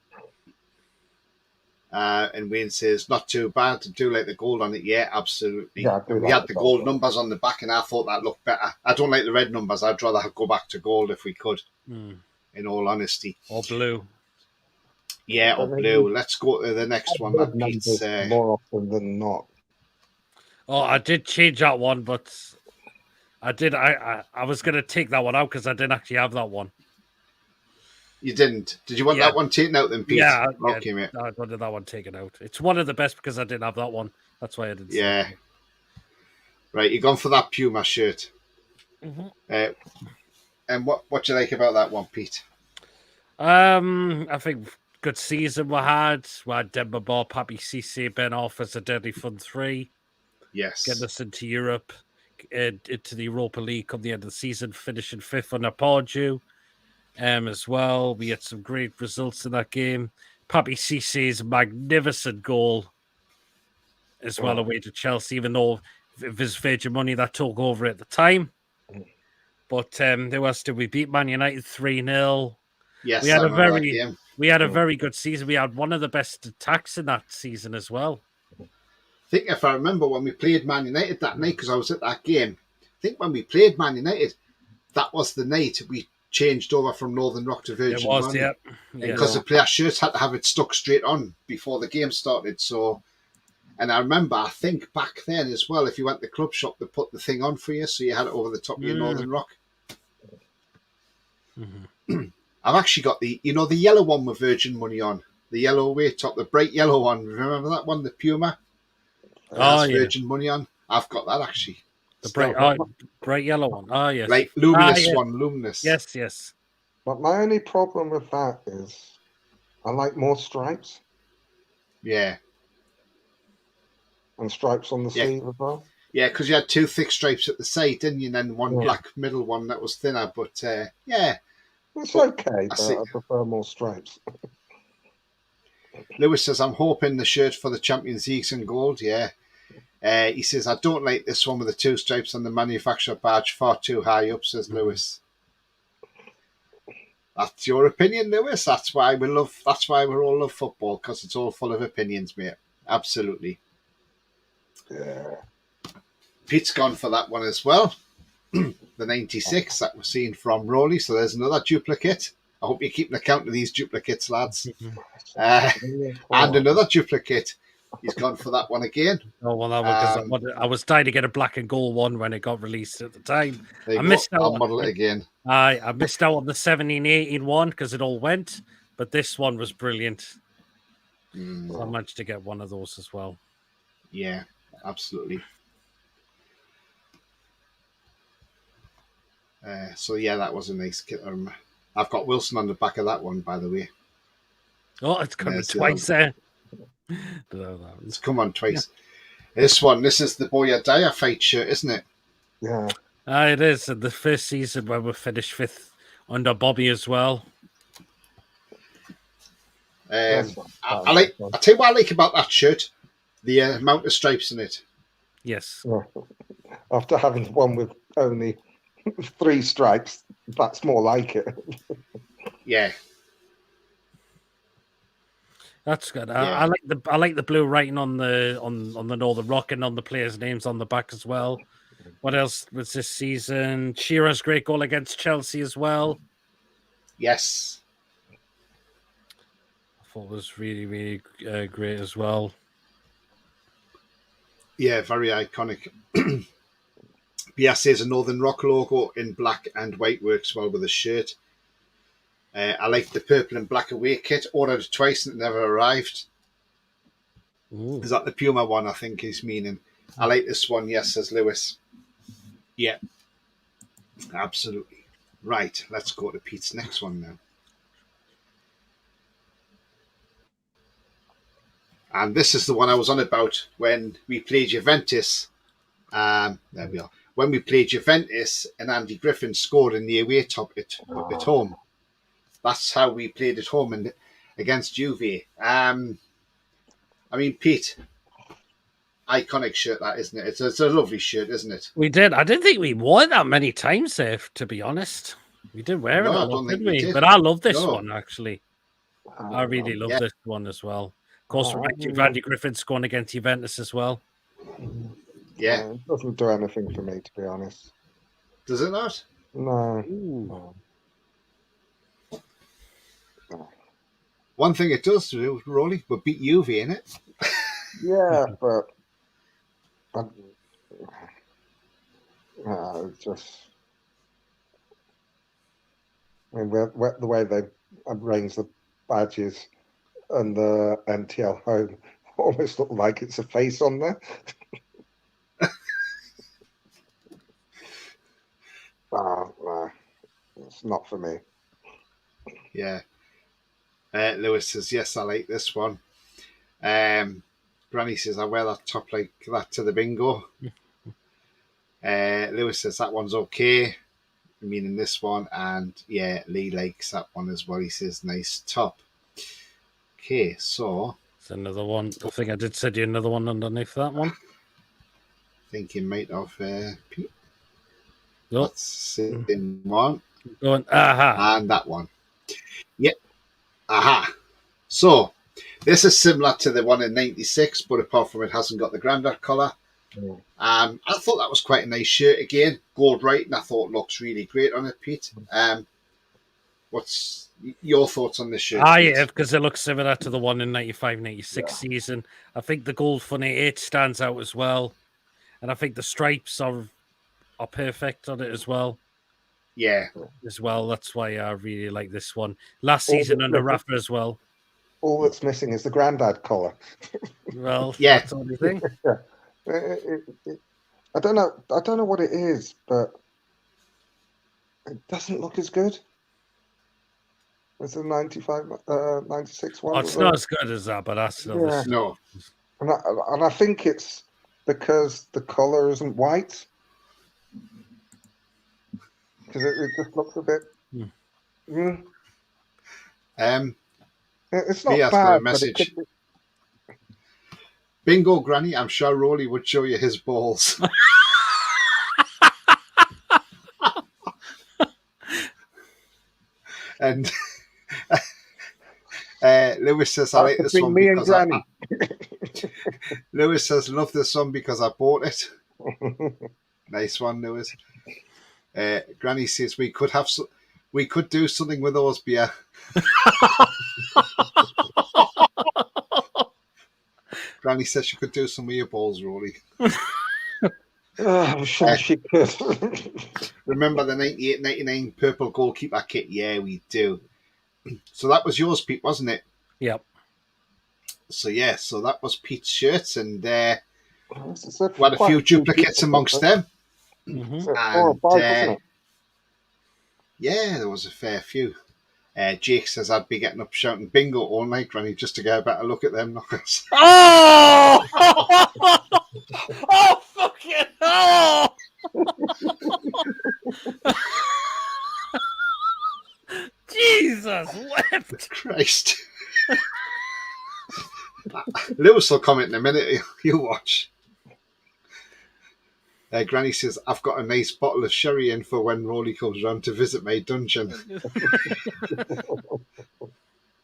And Wayne says, not too bad. I do like the gold on it. Yeah, absolutely. Yeah, we had the gold numbers on the back, and I thought that looked better. I don't like the red numbers. I'd rather go back to gold if we could, in all honesty. Or blue. Yeah, or blue. Let's go to the next one. That Pete's, more often than not. Oh, I did change that one, but I did. I was going to take that one out because I didn't actually have that one. You didn't? Did you want that one taken out then, Pete? Yeah. Okay, mate. I wanted that one taken out. It's one of the best because I didn't have that one. That's why I didn't. Yeah. Right, you're gone for that Puma shirt. And what do you like about that one, Pete? I think good season we had. We had Denver Bar, Pappy CC, Ben off as a Deadly Fun 3. Yes. Getting us into Europe, into the Europa League come the end of the season, finishing 5th under Pardew. As well, we had some great results in that game. Pappy CC's magnificent goal as well away to Chelsea, even though it was Virgin Money that took over at the time. But who else did we beat? Man United 3-0. Yes, we had a very good season. We had one of the best attacks in that season as well. I think if I remember when we played Man United that night, because I was at that game, I think when we played Man United, that was the night we changed over from Northern Rock to Virgin Money. Yeah. Because the player shirts had to have it stuck straight on before the game started. So, and I remember, I think back then as well, if you went to the club shop, they put the thing on for you, so you had it over the top of your Northern Rock. I've actually got the yellow one with Virgin Money on, the yellow away top, the bright yellow one. Remember that one, the Puma? Virgin Money on. I've got that actually. The bright yellow one. Oh, yes. Like luminous one, luminous. Yes. But my only problem with that is I like more stripes. Yeah. And stripes on the sleeve as well. Yeah, because you had 2 thick stripes at the side, didn't you? And then one black middle one that was thinner. But, yeah. It's okay, but I prefer more stripes. Lewis says, I'm hoping the shirt for the Champions League's in gold. Yeah. He says, I don't like this one with the 2 stripes on the manufacturer badge, far too high up, says Lewis. That's your opinion, Lewis. That's why we all love football, because it's all full of opinions, mate. Absolutely. Yeah. Pete's gone for that one as well. The 96 that we're seeing from Roly. So there's another duplicate. I hope you're keeping account of these duplicates, lads. And another duplicate. He's gone for that one again. Oh, well, that was I was dying to get a black and gold one when it got released at the time. I missed out. I'll model it again. I missed out on the 17-18 one because it all went, but this one was brilliant. So I managed to get one of those as well. Yeah, absolutely. So yeah, that was a nice kit. I've got Wilson on the back of that one, by the way. Oh, it's coming twice there. It's come on twice. Yeah. This is the Boya Dyer fight shirt, isn't it? Yeah. It is. The first season where we finished 5th under Bobby as well. I tell you what I like about that shirt, the amount of stripes in it. Yes. After having one with only 3 stripes, that's more like it. Yeah. That's good. I like the blue writing on the Northern Rock and on the players' names on the back as well. What else was this season? Shearer's great goal against Chelsea as well. Yes. I thought it was really, really great as well. Yeah, very iconic. BS is a Northern Rock logo in black and white, works well with the shirt. I like the purple and black away kit. Ordered it twice and it never arrived. Ooh. Is that the Puma one, I think he's meaning? I like this one, yes, says Lewis. Yeah, absolutely. Right, let's go to Pete's next one now. And this is the one I was on about when we played Juventus. There we are. When we played Juventus and Andy Griffin scored in the away top at home. That's how we played at home and against Juve. I mean, Pete, iconic shirt that, isn't it? It's a lovely shirt, isn't it? We did. I didn't think we wore it that many times there, to be honest. We did wear it a lot, didn't we? But I love this one, actually. I really love this one as well. Of course, Andy Griffin scoring against Juventus as well. Yeah. It doesn't do anything for me, to be honest. Does it not? No. One thing it does do, Roly, would beat Juve in it. Yeah, but just. I mean, the way they arrange the badges and the NTL home almost look like it's a face on there. No, it's not for me. Yeah. Lewis says, yes, I like this one. Granny says, I wear that top like that to the bingo. Lewis says, that one's okay. Meaning this one. And yeah, Lee likes that one as well. He says, nice top. Okay, so. It's another one. I think I did send you another one underneath that one. I think you might have, Pete. Yep. That's in one. Going, aha. And that one. Yep. Aha. So, this is similar to the one in 96, but apart from it hasn't got the Grandad collar. I thought that was quite a nice shirt again. Gold writing, I thought looks really great on it, Pete. What's your thoughts on this shirt? Yeah, because it looks similar to the one in 95-96 season. I think the gold for 88 stands out as well. And I think the stripes are perfect on it as well. Yeah. As well. That's why I really like this one. Last season under Rafa as well. All that's missing is the Grandad collar. Well, yeah. That's the only thing. I don't know what it is, but it doesn't look as good as the 96 one. Oh, it's not as good as that, but that's still no. And I think it's because the collar isn't white. Because it just looks a bit. It's not bad, but it could be... Bingo, Granny. I'm sure Roly would show you his balls. And Lewis says, I like this one me and Granny. Lewis says, love this one because I bought it. Nice one, Lewis. Granny says, we could do something with those beer. Granny says she could do some with your balls, Roly. I'm sure she could. Remember the 98-99 purple goalkeeper kit? Yeah, we do. So that was yours, Pete, wasn't it? Yep. So that was Pete's shirts, and we had a few duplicates amongst them. Mm-hmm. And, 4 or 5, wasn't it? Yeah, there was a fair few. Jake says, I'd be getting up shouting bingo all night, Granny, just to get a better look at them knockers. Oh! Oh, fucking hell! Jesus wept. Christ. Lewis will comment in a minute. You watch. Granny says, I've got a nice bottle of sherry in for when Roly comes round to visit my dungeon.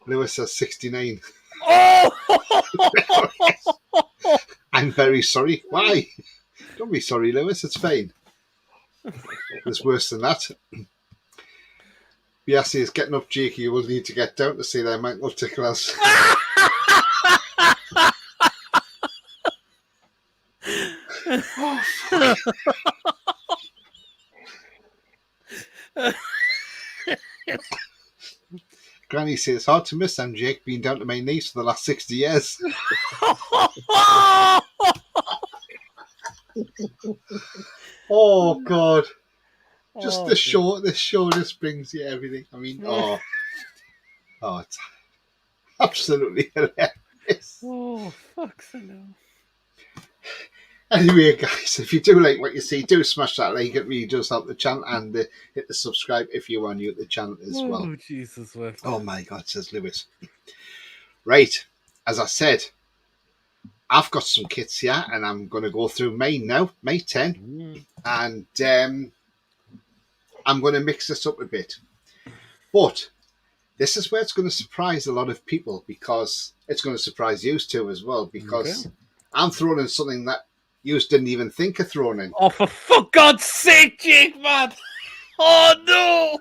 Lewis says 69. Oh! I'm very sorry. Why? Don't be sorry, Lewis. It's fine. There's worse than that. Biassi is getting up, Jake. You will need to get down to see their ankle ticklers. Oh, fuck. Granny says, hard to miss them, Jake, being down to my knees for the last 60 years. Oh, God. Just this show just brings you everything. I mean, it's absolutely hilarious. Oh, fuck's sake. Anyway, guys, if you do like what you see, do smash that like. It really does help the channel, and hit the subscribe if you are new to the channel as well. Oh, Jesus. Oh, my God, says Lewis. Right, as I said, I've got some kits here, and I'm going to go through mine now, May 10, and I'm going to mix this up a bit. But this is where it's going to surprise a lot of people, because it's going to surprise you too as well, because I'm throwing in something that you didn't even think of throwing in. Oh, for God's sake, Jake, man! Oh, no!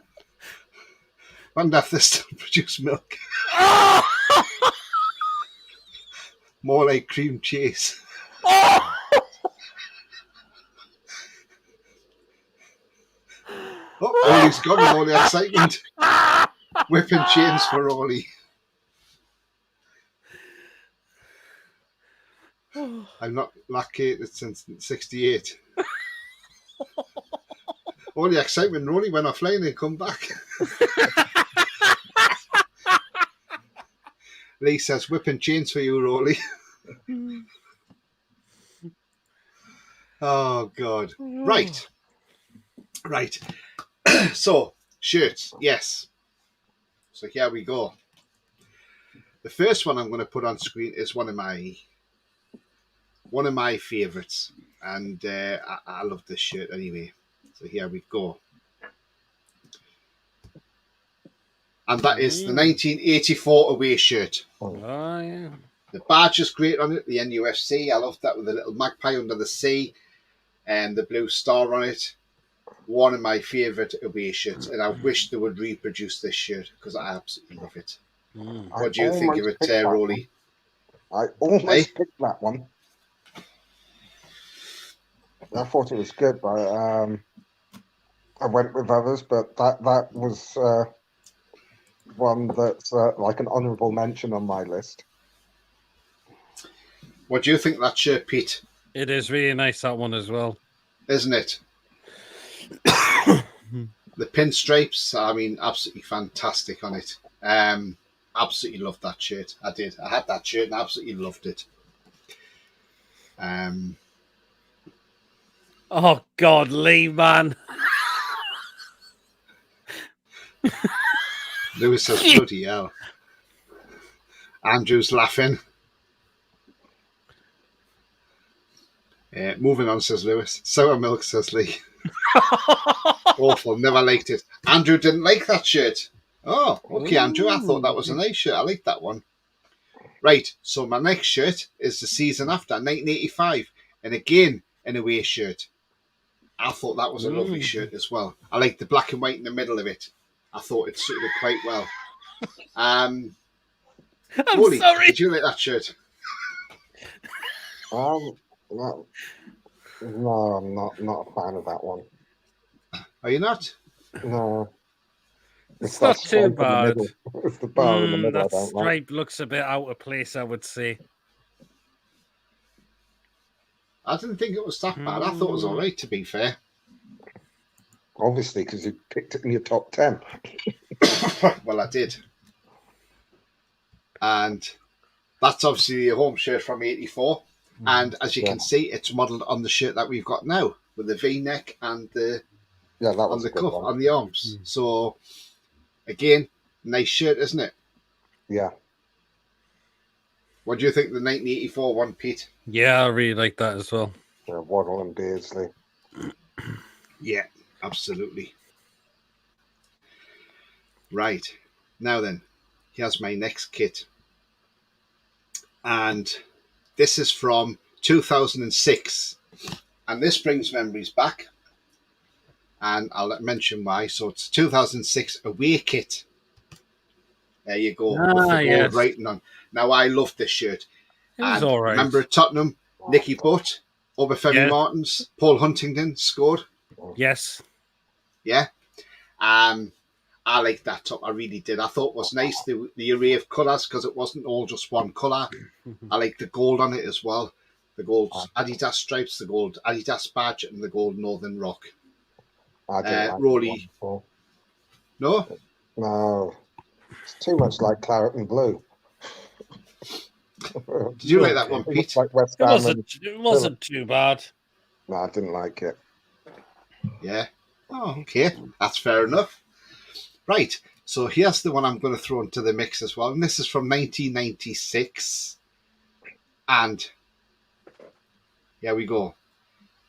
Wonder if they still produce milk. Oh! More like cream cheese. Oh! Oh, Roly's gone with all the excitement. Whipping chains for Roly. I'm not lactated since 68. All the excitement, Roly went offline and come back. Lee says, whipping chains for you, Roly. Oh, God. Right. So, shirts, yes. So here we go. The first one I'm going to put on screen is one of my favourites, and I love this shirt anyway. So here we go, and that is the 1984 away shirt. Oh, yeah. The badge is great on it, the NUFC. I love that with the little magpie under the sea and the blue star on it. One of my favourite away shirts, and I wish they would reproduce this shirt because I absolutely love it. What do you think of it, Roly? I almost picked that one. I thought it was good, but I went with others. But that was one that's like an honourable mention on my list. What do you think of that shirt, Pete? It is really nice, that one as well. Isn't it? The pinstripes, I mean, absolutely fantastic on it. Absolutely loved that shirt. I did. I had that shirt and I absolutely loved it. Oh, God, Lee, man. Lewis says, bloody hell. Andrew's laughing. Moving on, says Lewis. Sour milk, says Lee. Awful, never liked it. Andrew didn't like that shirt. Oh, okay, Andrew. I thought that was a nice shirt. I like that one. Right, so my next shirt is the season after, 1985. And again, an away shirt. I thought that was a lovely shirt as well. I like the black and white in the middle of it. I thought it suited it quite well. I'm Roly, sorry. did you like that shirt? No, I'm not a fan of that one. Are you not? No. It's not too bad. It's the bar in the middle. That stripe looks a bit out of place, I would say. I didn't think it was that bad. I thought it was all right, to be fair. Obviously, because you picked it in your top 10. Well, I did. And that's obviously a home shirt from 84. And as you can see, it's modelled on the shirt that we've got now with the V-neck and the on the cuff, on the arms. So, again, nice shirt, isn't it? Yeah. What do you think of the 1984 one, Pete? Yeah, I really like that as well. Yeah, Waddle and Beardsley. Yeah, absolutely. Right. Now then, here's my next kit. And this is from 2006. And this brings memories back. And I'll mention why. So it's 2006 away kit. There you go, with the gold writing on. Now, I love this shirt. It was all right. Remember at Tottenham, Nicky Butt, Obafemi Martins, Paul Huntington scored? Yes. Yeah. I liked that top. I really did. I thought it was nice, the array of colours, because it wasn't all just one colour. I liked the gold on it as well. The gold Adidas stripes, the gold Adidas badge, and the gold Northern Rock. I didn't like Roly. No? No. It's too much like claret and blue. Did you like that one, Pete? Like West Ham it wasn't too bad. No, I didn't like it. Yeah. Oh, okay. That's fair enough. Right. So here's the one I'm going to throw into the mix as well. And this is from 1996. And here we go.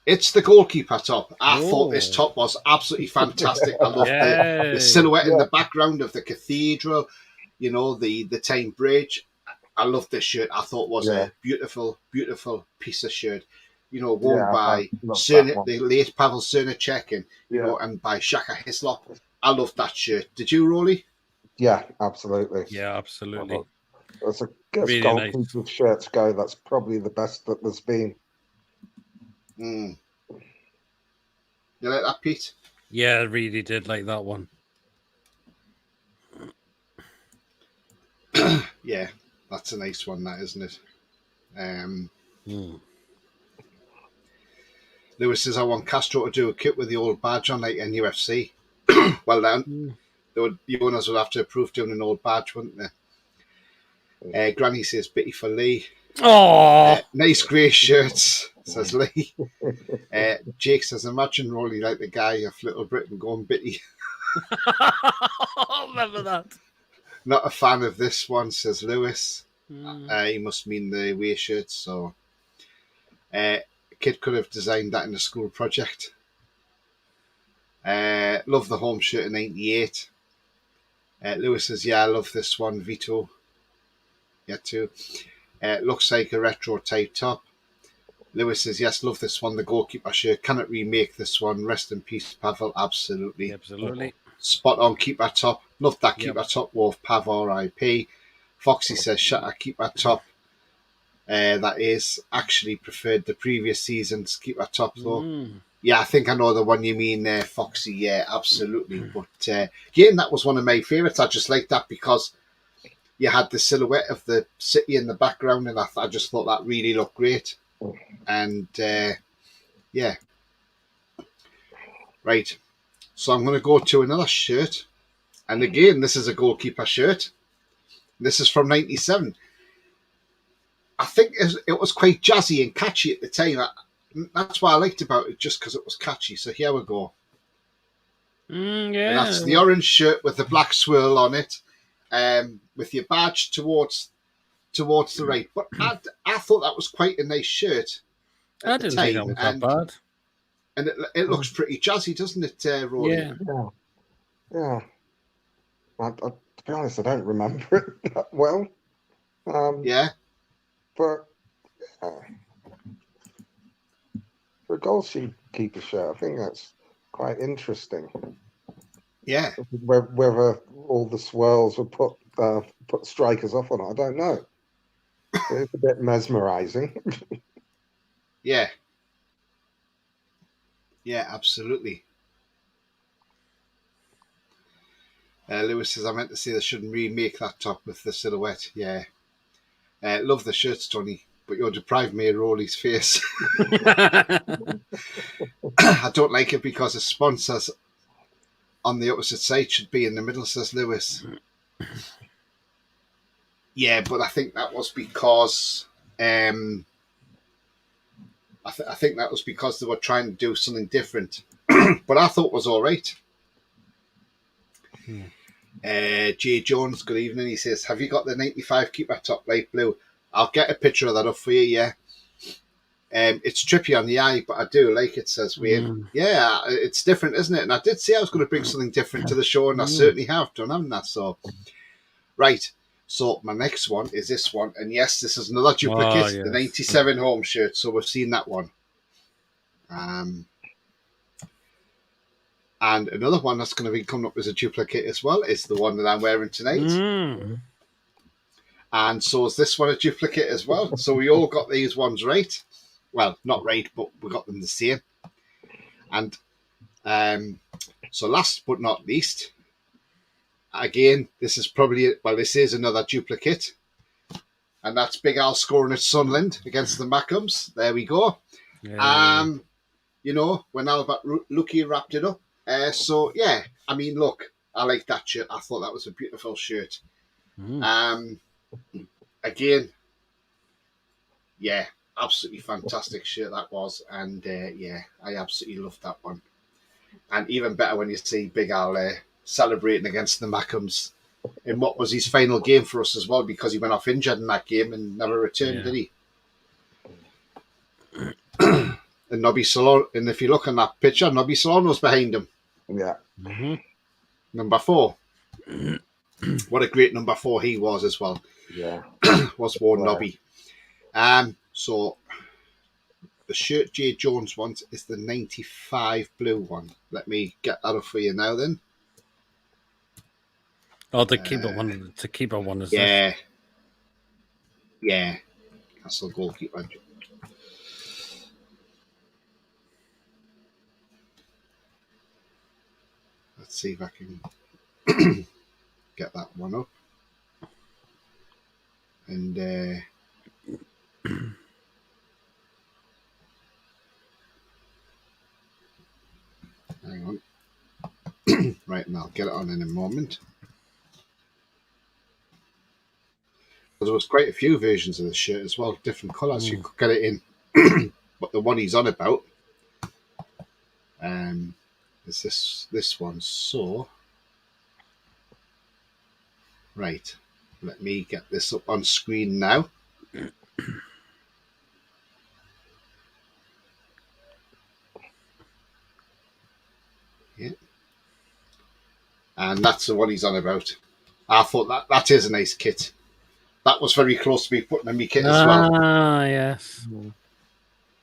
It's the goalkeeper top. I thought this top was absolutely fantastic. I loved the silhouette in the background of the cathedral, you know, the Tyne Bridge. I loved this shirt. I thought it was a beautiful, beautiful piece of shirt. You know, worn by the late Pavel Cernacek and, you know, and by Shaka Hislop. I loved that shirt. Did you, Roly? Yeah, absolutely. Yeah, absolutely. As a goalkeeper shirts go, that's probably the best that there's been. You like that, Pete? Yeah, I really did like that one. Yeah, that's a nice one, that, isn't it? Lewis says, I want Castro to do a kit with the old badge on like NUFC. Well then, the owners would have to approve doing an old badge, wouldn't they? Granny says, bitty for Lee. Nice grey shirts, says Lee. Jake says, imagine Roly like the guy of Little Britain going bitty. Remember that. Not a fan of this one, says Lewis. He must mean the away shirts. So, kid could have designed that in a school project. Love the home shirt in 98. Lewis says, yeah, I love this one. Vito. Yeah, too. Looks like a retro type top. Lewis says, yes, love this one. The goalkeeper shirt. Cannot remake this one. Rest in peace, Pavel. Absolutely. Absolutely. Spot on keeper top. Love that keeper top. Wolf Pav RIP. Foxy says, shut up, keeper top. That is actually preferred the previous season's keeper top though. Yeah, I think I know the one you mean there, Foxy. Yeah, absolutely. But again, that was one of my favourites. I just liked that because you had the silhouette of the city in the background, and I just thought that really looked great. And yeah. Right. So I'm going to go to another shirt. And again, this is a goalkeeper shirt. This is from 97. I think it was quite jazzy and catchy at the time. That's what I liked about it, just because it was catchy. So here we go. Yeah. And that's the orange shirt with the black swirl on it, with your badge towards the right. But I thought that was quite a nice shirt. I didn't think that was that bad. And it looks pretty jazzy, doesn't it, Rory? Yeah. To be honest, I don't remember it that well. But for a goalkeeper shirt, I think that's quite interesting. Yeah. Whether all the swirls would put strikers off or not, I don't know. It's a bit mesmerising. Yeah. Yeah, absolutely. Lewis says, I meant to say they shouldn't remake that top with the silhouette. Yeah. Love the shirts, Tony, but you're depriving me of Roly's face. I don't like it because it sponsors on the opposite side should be in the middle, says Lewis. Yeah, but I think that was because I think that was because they were trying to do something different. But I thought it was all right. Jay Jones, good evening. He says, "Have you got the 95 keeper top light blue?" I'll get a picture of that up for you. Yeah. It's trippy on the eye, but I do like it, says Wayne. Yeah, it's different, isn't it? And I did say I was going to bring something different to the show, and I certainly have done, haven't I? So, right. So my next one is this one. And yes, this is another duplicate, the 97 home shirt. So we've seen that one. And another one that's going to be coming up as a duplicate as well is the one that I'm wearing tonight. And so is this one a duplicate as well. So we all got these ones right. Well, not right, but we got them the same. And so last but not least, again, this is probably, well, this is another duplicate. And that's Big Al scoring at Sunderland against the Mackhams. There we go. Yeah. You know, when Albert Lucky wrapped it up. So, yeah, I mean, look, I like that shirt. I thought that was a beautiful shirt. Again, yeah, absolutely fantastic shirt that was. And, yeah, I absolutely loved that one. And even better when you see Big Al celebrating against the Mackhams in what was his final game for us as well, because he went off injured in that game and never returned, did he? And Nobby Solano, and if you look on that picture, Nobby Solano's behind him. Yeah. Number 4. What a great number 4 he was as well. Yeah. Was worn Nobby. So the shirt Jay Jones wants is the 95 blue one. Let me get that up for you now then. Oh, the keeper one. The keeper one is this. Yeah. That's the goalkeeper. Let's see if I can get that one up. And hang on. Right, and I'll get it on in a moment. There was quite a few versions of the shirt as well, different colours you could get it in. But the one he's on about is this one. So, right, let me get this up on screen now. Yeah. And that's the one he's on about. I thought that is a nice kit. That was very close to me putting in my kit as well. Ah, yes.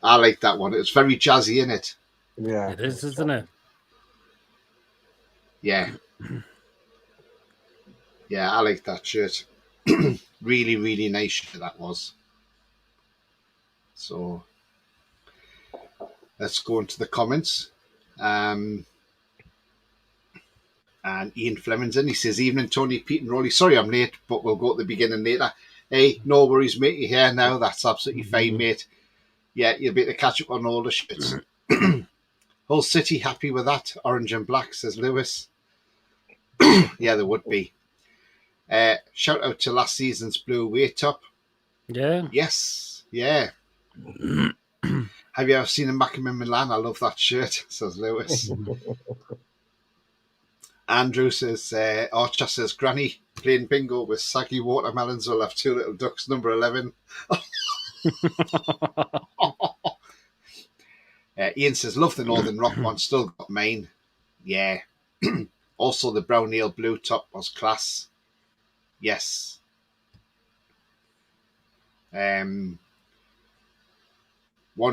I like that one. It's very jazzy, isn't it? Yeah. It is, isn't it? Yeah. Yeah, I like that shirt. Really, really nice shirt that was. So, let's go into the comments. And Ian Fleming's in. He says, "Evening, Tony, Pete and Roly. Sorry I'm late, but we'll go at the beginning later." Hey, no worries, mate. You're here now. That's absolutely fine, mate. Yeah, you'll be able to catch up on all the shirts. Hull City happy with that. Orange and black, says Lewis. Yeah, there would be. Shout out to last season's blue away top. Yeah. Yes. Yeah. Have you ever seen a Mackham in Milan? I love that shirt, says Lewis. Andrew says, Archer says, "Granny playing bingo with saggy watermelons will have 2 little ducks, number 11. Ian says, "Love the Northern Rock one, still got mine." Yeah. Also, the brown nail blue top was class. Yes. One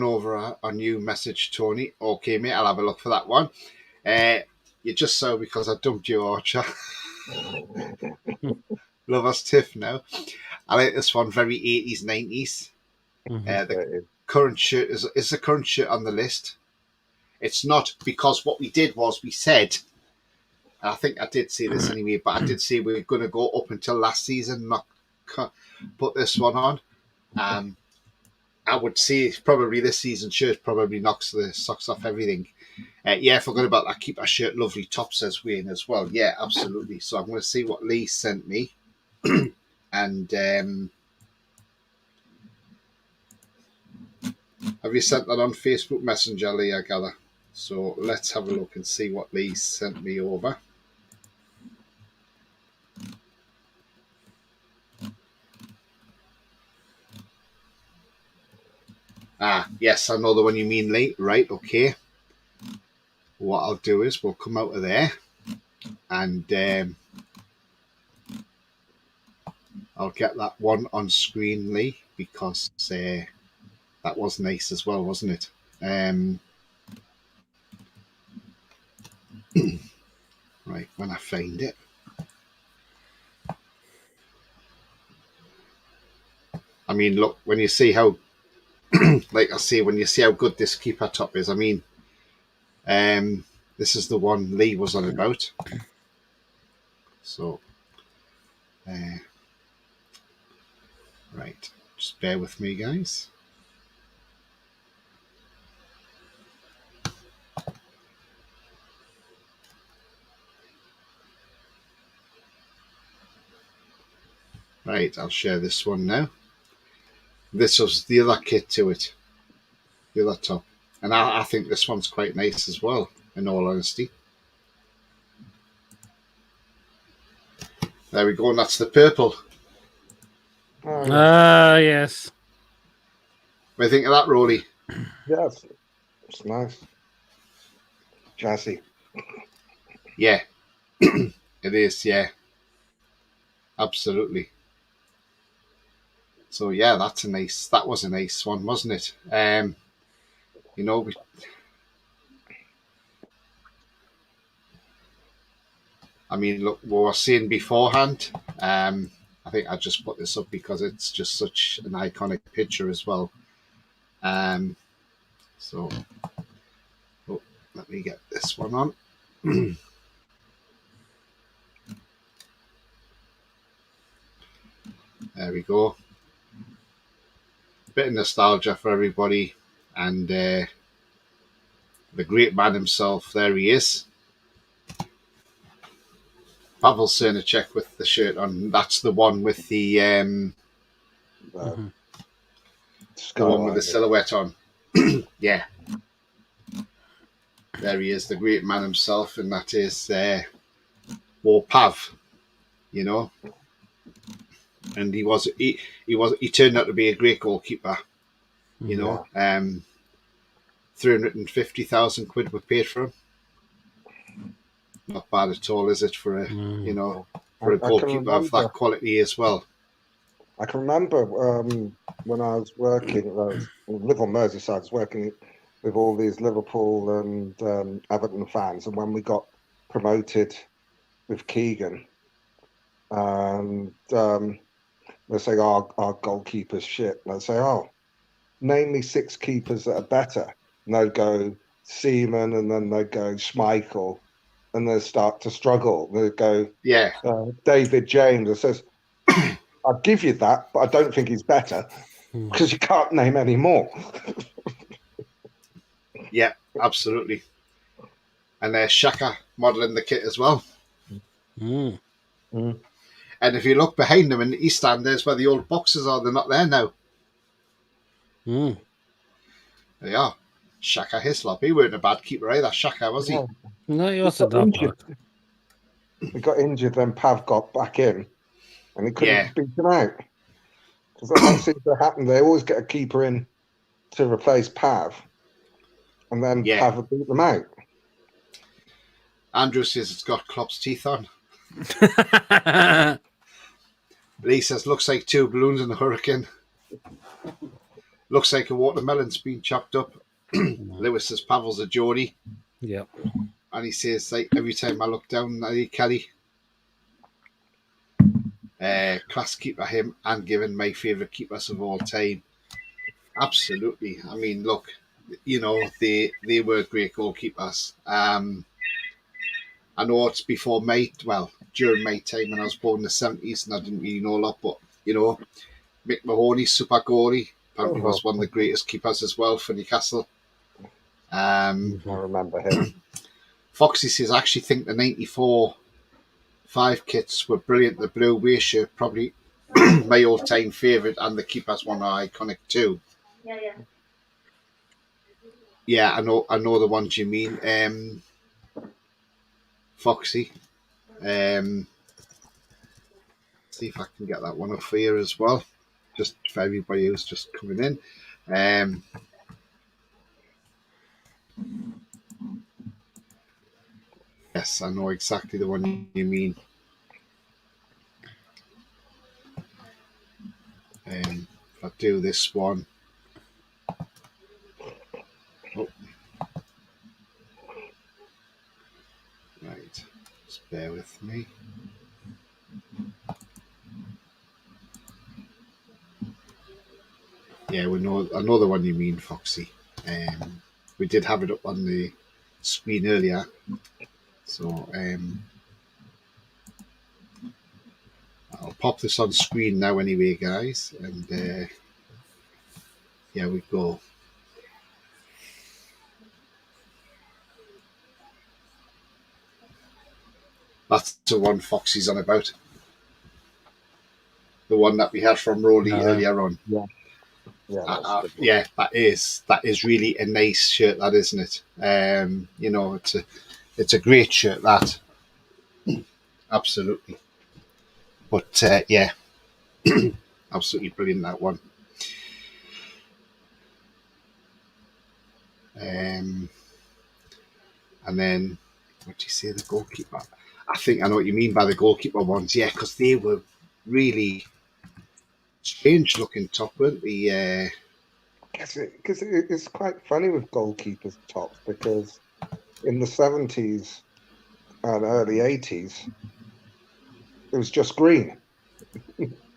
over a new message, Tony. Okay, mate, I'll have a look for that one. You just saw because I dumped you, Archer. Love us tiff now. I like this one, very 80s, 90s. The current shirt is the current shirt on the list. It's not, because what we did was we said, and I think I did say this anyway, but I did say we were going to go up until last season, not put this one on. I would say probably this season shirt probably knocks the socks off everything. Yeah, I forgot about that. Keep our shirt lovely top, says Wayne as well. Yeah, absolutely. So I'm going to see what Lee sent me. And have you sent that on Facebook Messenger, Lee, I gather? So let's have a look and see what Lee sent me over. Ah, yes, I know the one you mean, Lee. Right, okay. What I'll do is we'll come out of there and I'll get that one on screen, Lee, because that was nice as well, wasn't it? Right, when I find it. I mean, look, when you see how, like I say, when you see how good this keeper top is, I mean, this is the one Lee was on about. So, right, just bear with me, guys. Right, I'll share this one now. This was the other kit to it, the other top. And I think this one's quite nice as well, in all honesty. There we go, and that's the purple. Yes. What do you think of that, Roly? Yes, it's nice. Jazzy. Yeah, it is, yeah. Absolutely. So yeah, that was a nice one, wasn't it? You know, I mean, look, we were saying beforehand. I think I just put this up because it's just such an iconic picture as well. So let me get this one on. There we go. Bit of nostalgia for everybody, and the great man himself. There he is. Pavel Cernacek with the shirt on. That's the one with the Mm-hmm. the one with the silhouette on. Yeah. There he is, the great man himself, and that is Pav, you know. And he turned out to be a great goalkeeper, you know. 350,000 quid were paid for him. Not bad at all, is it, for a you know, for a goalkeeper of that quality as well. I can remember when I was working, I live on Merseyside, I was working with all these Liverpool and Everton fans, and when we got promoted with Keegan, and they say, oh, our goalkeeper's shit. And I'd say, oh, name me 6 keepers that are better. And they'd go Seaman, and then they'd go Schmeichel, and they'd start to struggle. They'd go David James. It says, I'll give you that, but I don't think he's better because you can't name any more. Yeah, absolutely. And there's Shaka modelling the kit as well. Mm. Mm. And if you look behind them in the East Stand, there's where the old boxes are. They're not there now. Mm. They are. Shaka Hislop. He weren't a bad keeper either. Shaka, was he? No, he wasn't that bad. He got injured, then Pav got back in, and he couldn't beat him out. Because that seems to happen. They always get a keeper in to replace Pav, and then Pav will beat them out. Andrew says it's got Klopp's teeth on. Lee says, looks like 2 balloons in a hurricane. Looks like a watermelon's been chopped up. Lewis says, Pavel's a Geordie. Yep. And he says, like, every time I look down at Kelly, class keeper him, and given my favourite keepers of all time. Absolutely. I mean, look, you know, they were great goalkeepers. I know it's before during my time when I was born in the 70s, and I didn't really know a lot, but, you know, Mick Mahoney, super goalie, apparently was one of the greatest keepers as well for Newcastle. I remember him. Foxy says, I actually think the 94 5 kits were brilliant. The blue away shirt, probably my all-time favourite, and the keepers one are iconic too. Yeah, I know the ones you mean, Foxy. See if I can get that one up for you as well, just for everybody who's just coming in. Yes, I know exactly the one you mean. If I do this one. Oh. Right, just bear with me. Yeah, I know the one you mean, Foxy. We did have it up on the screen earlier, so I'll pop this on screen now anyway, guys, and here we go. That's the one Foxy's on about. The one that we had from Roly earlier on. Yeah. Yeah, that is really a nice shirt, that, isn't it? It's a great shirt, that. Absolutely. But yeah, absolutely brilliant, that one. And then, what do you say, the goalkeeper? I think I know what you mean by the goalkeeper ones, yeah, because they were really strange looking top, weren't they? Because it's quite funny with goalkeepers' tops, because in the 70s and early 80s, it was just green.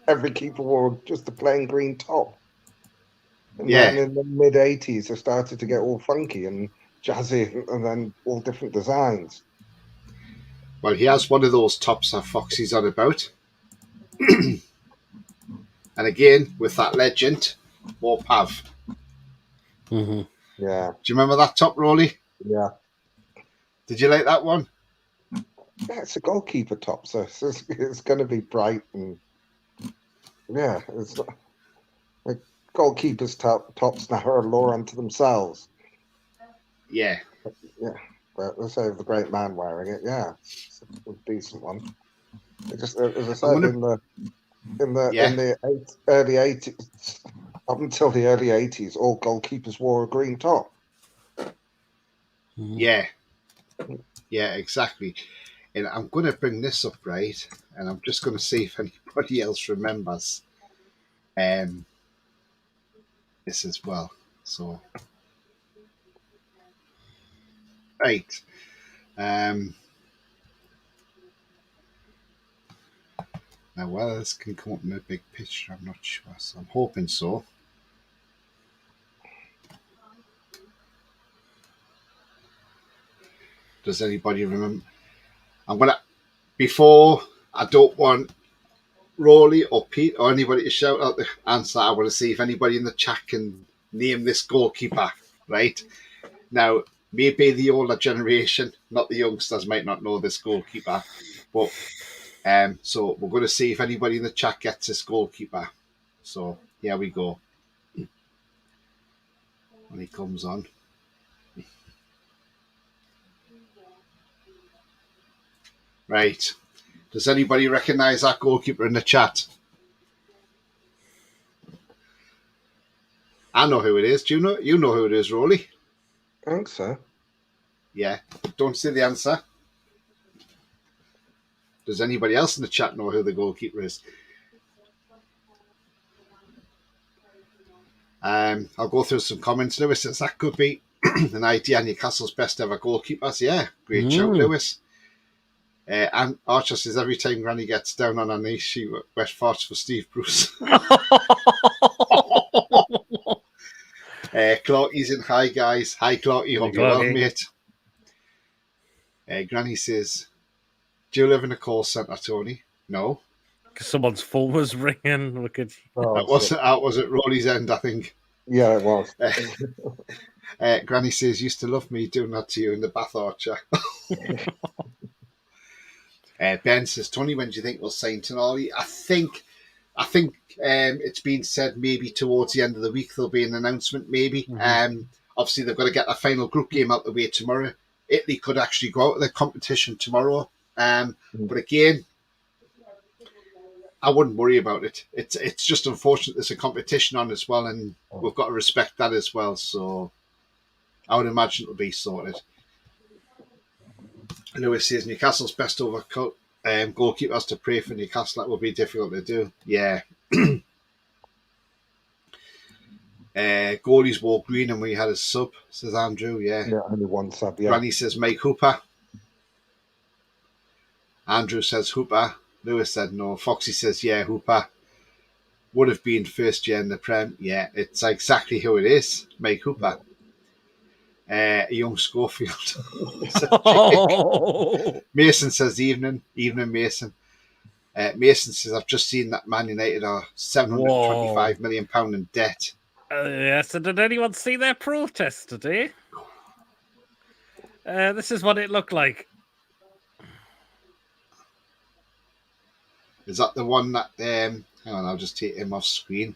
Every keeper wore just a plain green top. And then in the mid 80s, it started to get all funky and jazzy, and then all different designs. Well, he has one of those tops that Foxy's on about. And again, with that legend, more Pav. Mm-hmm. Yeah. Do you remember that top, Roly? Yeah. Did you like that one? Yeah, it's a goalkeeper top, so it's going to be bright, and yeah, it's like goalkeepers' tops now are a law unto themselves. Yeah. Yeah, but let's say the great man wearing it, yeah, it's a decent one. It just, as I said, in the early 80s, up until the early 80s, all goalkeepers wore a green top. Yeah. Yeah, exactly. And I'm going to bring this up, right? And I'm just going to see if anybody else remembers this as well. So, right. Now, whether this can come up in a big picture, I'm not sure. So I'm hoping so. Does anybody remember? Before, I don't want Roly or Pete or anybody to shout out the answer. I want to see if anybody in the chat can name this goalkeeper, right? Now, maybe the older generation, not the youngsters, might not know this goalkeeper, but so we're going to see if anybody in the chat gets this goalkeeper. So here we go. When he comes on. Right. Does anybody recognise that goalkeeper in the chat? I know who it is. Do you know? You know who it is, Roly? I think so. Yeah. Don't say the answer. Does anybody else in the chat know who the goalkeeper is? I'll go through some comments. Lewis says that could be an idea. Newcastle's best ever goalkeepers. Yeah, great shout, Lewis. And Archer says every time Granny gets down on her knees, she wet farts for Steve Bruce. Clarky's in. Hi, guys. Hi, Clarky. Hope you're well, mate. Granny says, do you live in a call centre, Tony? No. Someone's phone was ringing. We could... That wasn't Roly's end, I think. Yeah, it was. Granny says, used to love me doing that to you in the Bath Archer. Ben says, Tony, when do you think we'll sign Tonali? I think it's been said maybe towards the end of the week there'll be an announcement, maybe. Mm-hmm. Obviously, they've got to get the final group game out of the way tomorrow. Italy could actually go out of the competition tomorrow. But again, I wouldn't worry about it. It's just unfortunate there's a competition on as well, and we've got to respect that as well. So I would imagine it'll be sorted. Lewis says Newcastle's best goalkeeper has to pray for Newcastle. That will be difficult to do. Yeah. Goalies wore green and we had a sub, says Andrew. Yeah, only one sub. Yeah. Granny says Mike Hooper. Andrew says Hooper. Lewis said no. Foxy says yeah, Hooper would have been first year in the Prem. Yeah, it's exactly who it is, Mike Hooper. A young Schofield. Mason says evening Mason. Mason says I've just seen that Man United are £725 million in debt. Yes, and did anyone see their protest today? This is what it looked like. Is that the one that hang on, I'll just take him off screen.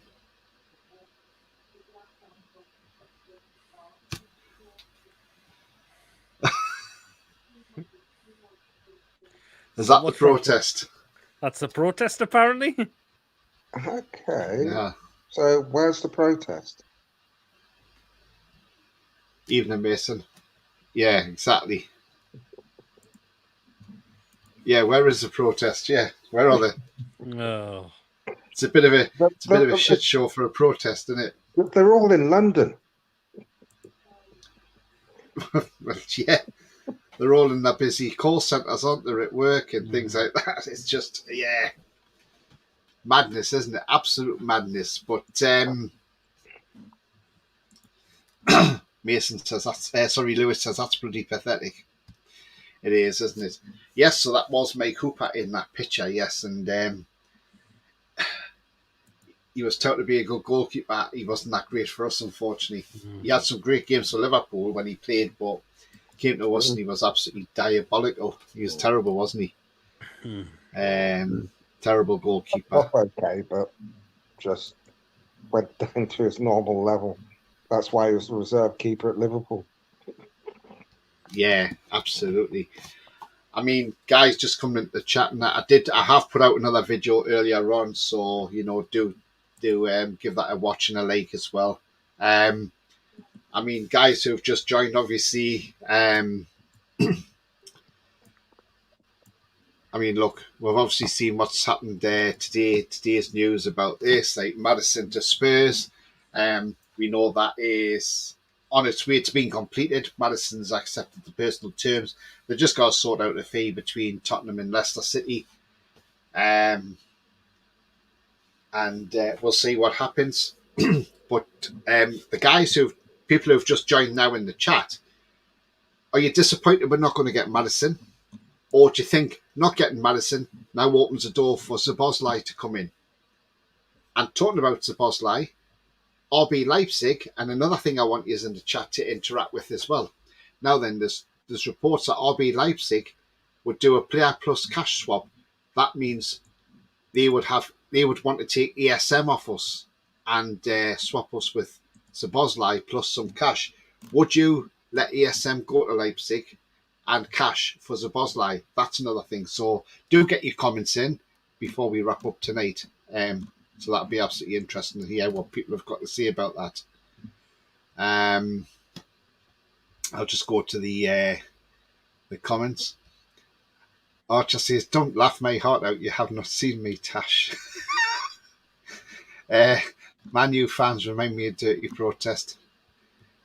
Is that the protest? That's the protest, apparently. Okay. Yeah. So where's the protest? Evening, Mason. Yeah, exactly. Yeah, where is the protest? Yeah, where are they? No. It's a bit of a shit show for a protest, isn't it? They're all in London. Well, yeah. They're all in their busy call centres, aren't they, at work and things like that. It's just, yeah, madness, isn't it? Absolute madness. But Mason says that's, Lewis says that's bloody pathetic. It is, isn't it? Yes, so that was Mike Hooper in that picture, yes, and he was touted to be a good goalkeeper. He wasn't that great for us, unfortunately. He had some great games for Liverpool when he played, but came to us and he was absolutely diabolical. He was terrible, wasn't he? Terrible goalkeeper. Okay, but just went down to his normal level. That's why he was the reserve keeper at Liverpool. Yeah, absolutely. I mean, guys, just coming into the chat and that I have put out another video earlier on, so do give that a watch and a like as well. I mean, guys who've just joined, obviously. I mean, look, we've obviously seen what's happened there today. Today's news about this, like Maddison to Spurs. We know that is on its way to being completed. Maddison's accepted the personal terms. They've just got to sort out a fee between Tottenham and Leicester City. And we'll see what happens. But the guys people who've just joined now in the chat, are you disappointed we're not going to get Maddison? Or do you think not getting Maddison now opens the door for Szoboszlai to come in? And talking about Szoboszlai, RB Leipzig, and another thing I want you in the chat to interact with as well. Now then, there's reports that RB Leipzig would do a player plus cash swap. That means they would want to take ESM off us and swap us with Szoboszlai plus some cash. Would you let ESM go to Leipzig and cash for Szoboszlai? That's another thing. So do get your comments in before we wrap up tonight. So that'll be absolutely interesting to hear what people have got to say about that. I'll just go to the comments. Archer says, "Don't laugh my heart out. You have not seen me, Tash." Man U fans remind me of Dirty Protest.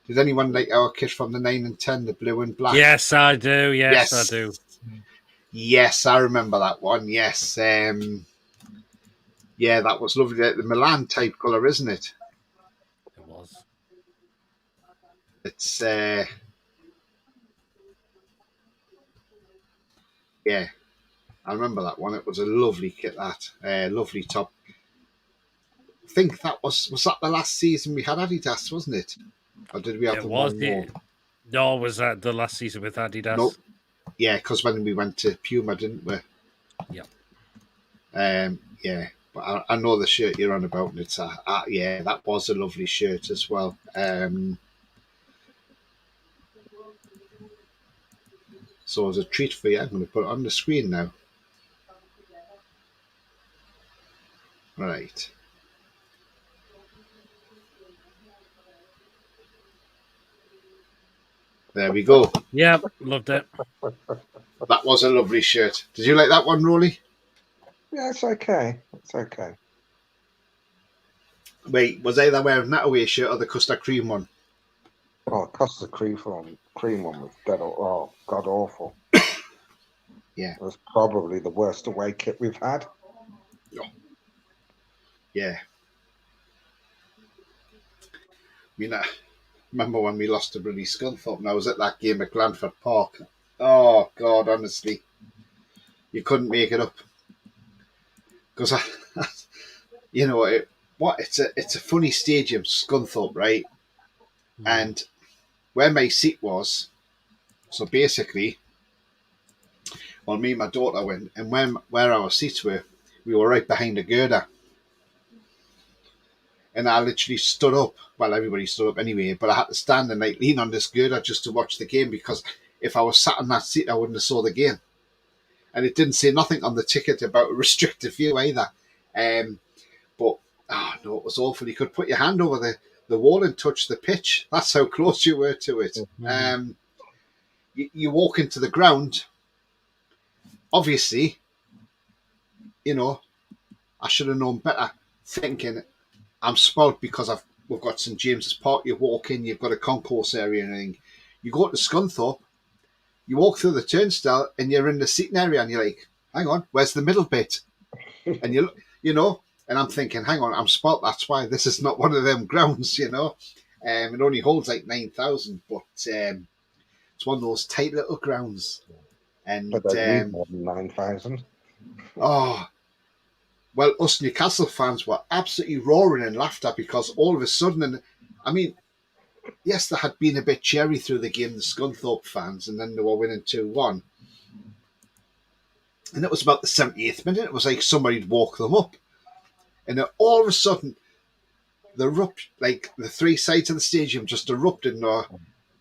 Did anyone like our kit from the 9 and 10, the blue and black? Yes, I do. Yes, I do. Yes, I remember that one. Yes. Yeah, that was lovely. The Milan type colour, isn't it? It was. It's yeah. I remember that one. It was a lovely kit, that lovely top. I think that was that the last season we had Adidas, wasn't it? Or did we have the one more? No, was that the last season with Adidas? Nope. Yeah, because when we went to Puma, didn't we? Yeah. Yeah. But I know the shirt you're on about, and it's yeah, that was a lovely shirt as well. So as a treat for you, I'm going to put it on the screen now. Right. There we go. Yeah, loved it. That was a lovely shirt. Did you like that one, Roly? Yeah, it's okay. It's okay. Wait, was I wearing that away shirt or the custard cream one? Oh, custard cream one was god awful. Yeah. It was probably the worst away kit we've had. Yeah. I mean, I remember when we lost to bloody Scunthorpe, and I was at that game at Glanford Park. Oh, God, honestly. You couldn't make it up. Because, you know, it's a funny stadium, Scunthorpe, right? And where my seat was, so basically, well, me and my daughter went, and where our seats were, we were right behind the girder. And I literally stood up. Well, everybody stood up anyway, but I had to stand and like lean on this girder just to watch the game, because if I was sat in that seat, I wouldn't have saw the game. And it didn't say nothing on the ticket about a restricted view either. But no, it was awful. You could put your hand over the wall and touch the pitch. That's how close you were to it. Mm-hmm. You walk into the ground. Obviously, you know, I should have known better, thinking I'm spoiled because we've got St James's Park. You walk in, you've got a concourse area and everything. You go to Scunthorpe, you walk through the turnstile and you're in the seating area and you're like, hang on, where's the middle bit? And you know, and I'm thinking, hang on, I'm spoiled. That's why this is not one of them grounds, you know. It only holds like 9,000, but it's one of those tight little grounds. And but they need more than 9,000. Oh, well, us Newcastle fans were absolutely roaring in laughter because all of a sudden, and I mean, yes, they had been a bit cherry through the game, the Scunthorpe fans, and then they were winning 2-1. And it was about the 78th minute. It was like somebody'd walk them up. And then all of a sudden, the three sides of the stadium just erupted and were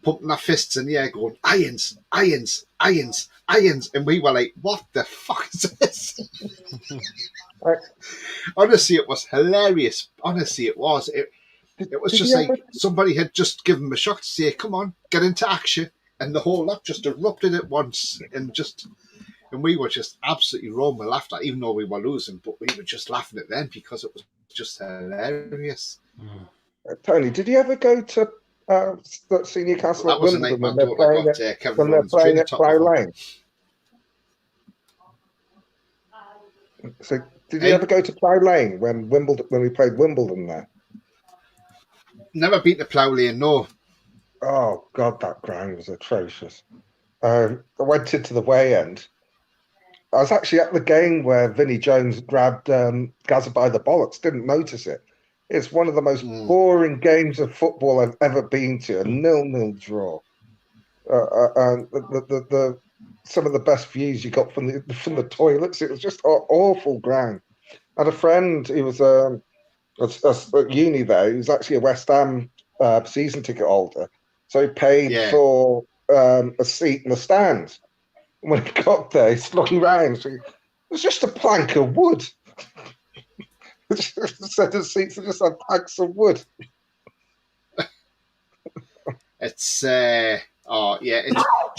pumping their fists in the air going, irons, irons, irons, irons. And we were like, what the fuck is this? Honestly, it was hilarious. Honestly, it was. It was just like somebody had just given them a shock to say, come on, get into action. And the whole lot just erupted at once. And we were just absolutely roaring with laughter, even though we were losing. But we were just laughing at them because it was just hilarious. Tony, did you ever go to see Newcastle at Wimbledon when they're playing at Plough Lane? So, did you ever go to Plough Lane when we played Wimbledon there? Never been to Plough Lane, no. Oh God, that ground was atrocious. I went into the way end. I was actually at the game where Vinnie Jones grabbed Gazza by the bollocks. Didn't notice it. It's one of the most boring games of football I've ever been to. A 0-0 draw. And some of the best views you got from the toilets. It was just an awful ground. I had a friend who was at uni there. He was actually a West Ham season ticket holder, so he paid for a seat in the stands. When he got there, he's looking around. So it was just a plank of wood. A set of seats that just had planks of wood. It's do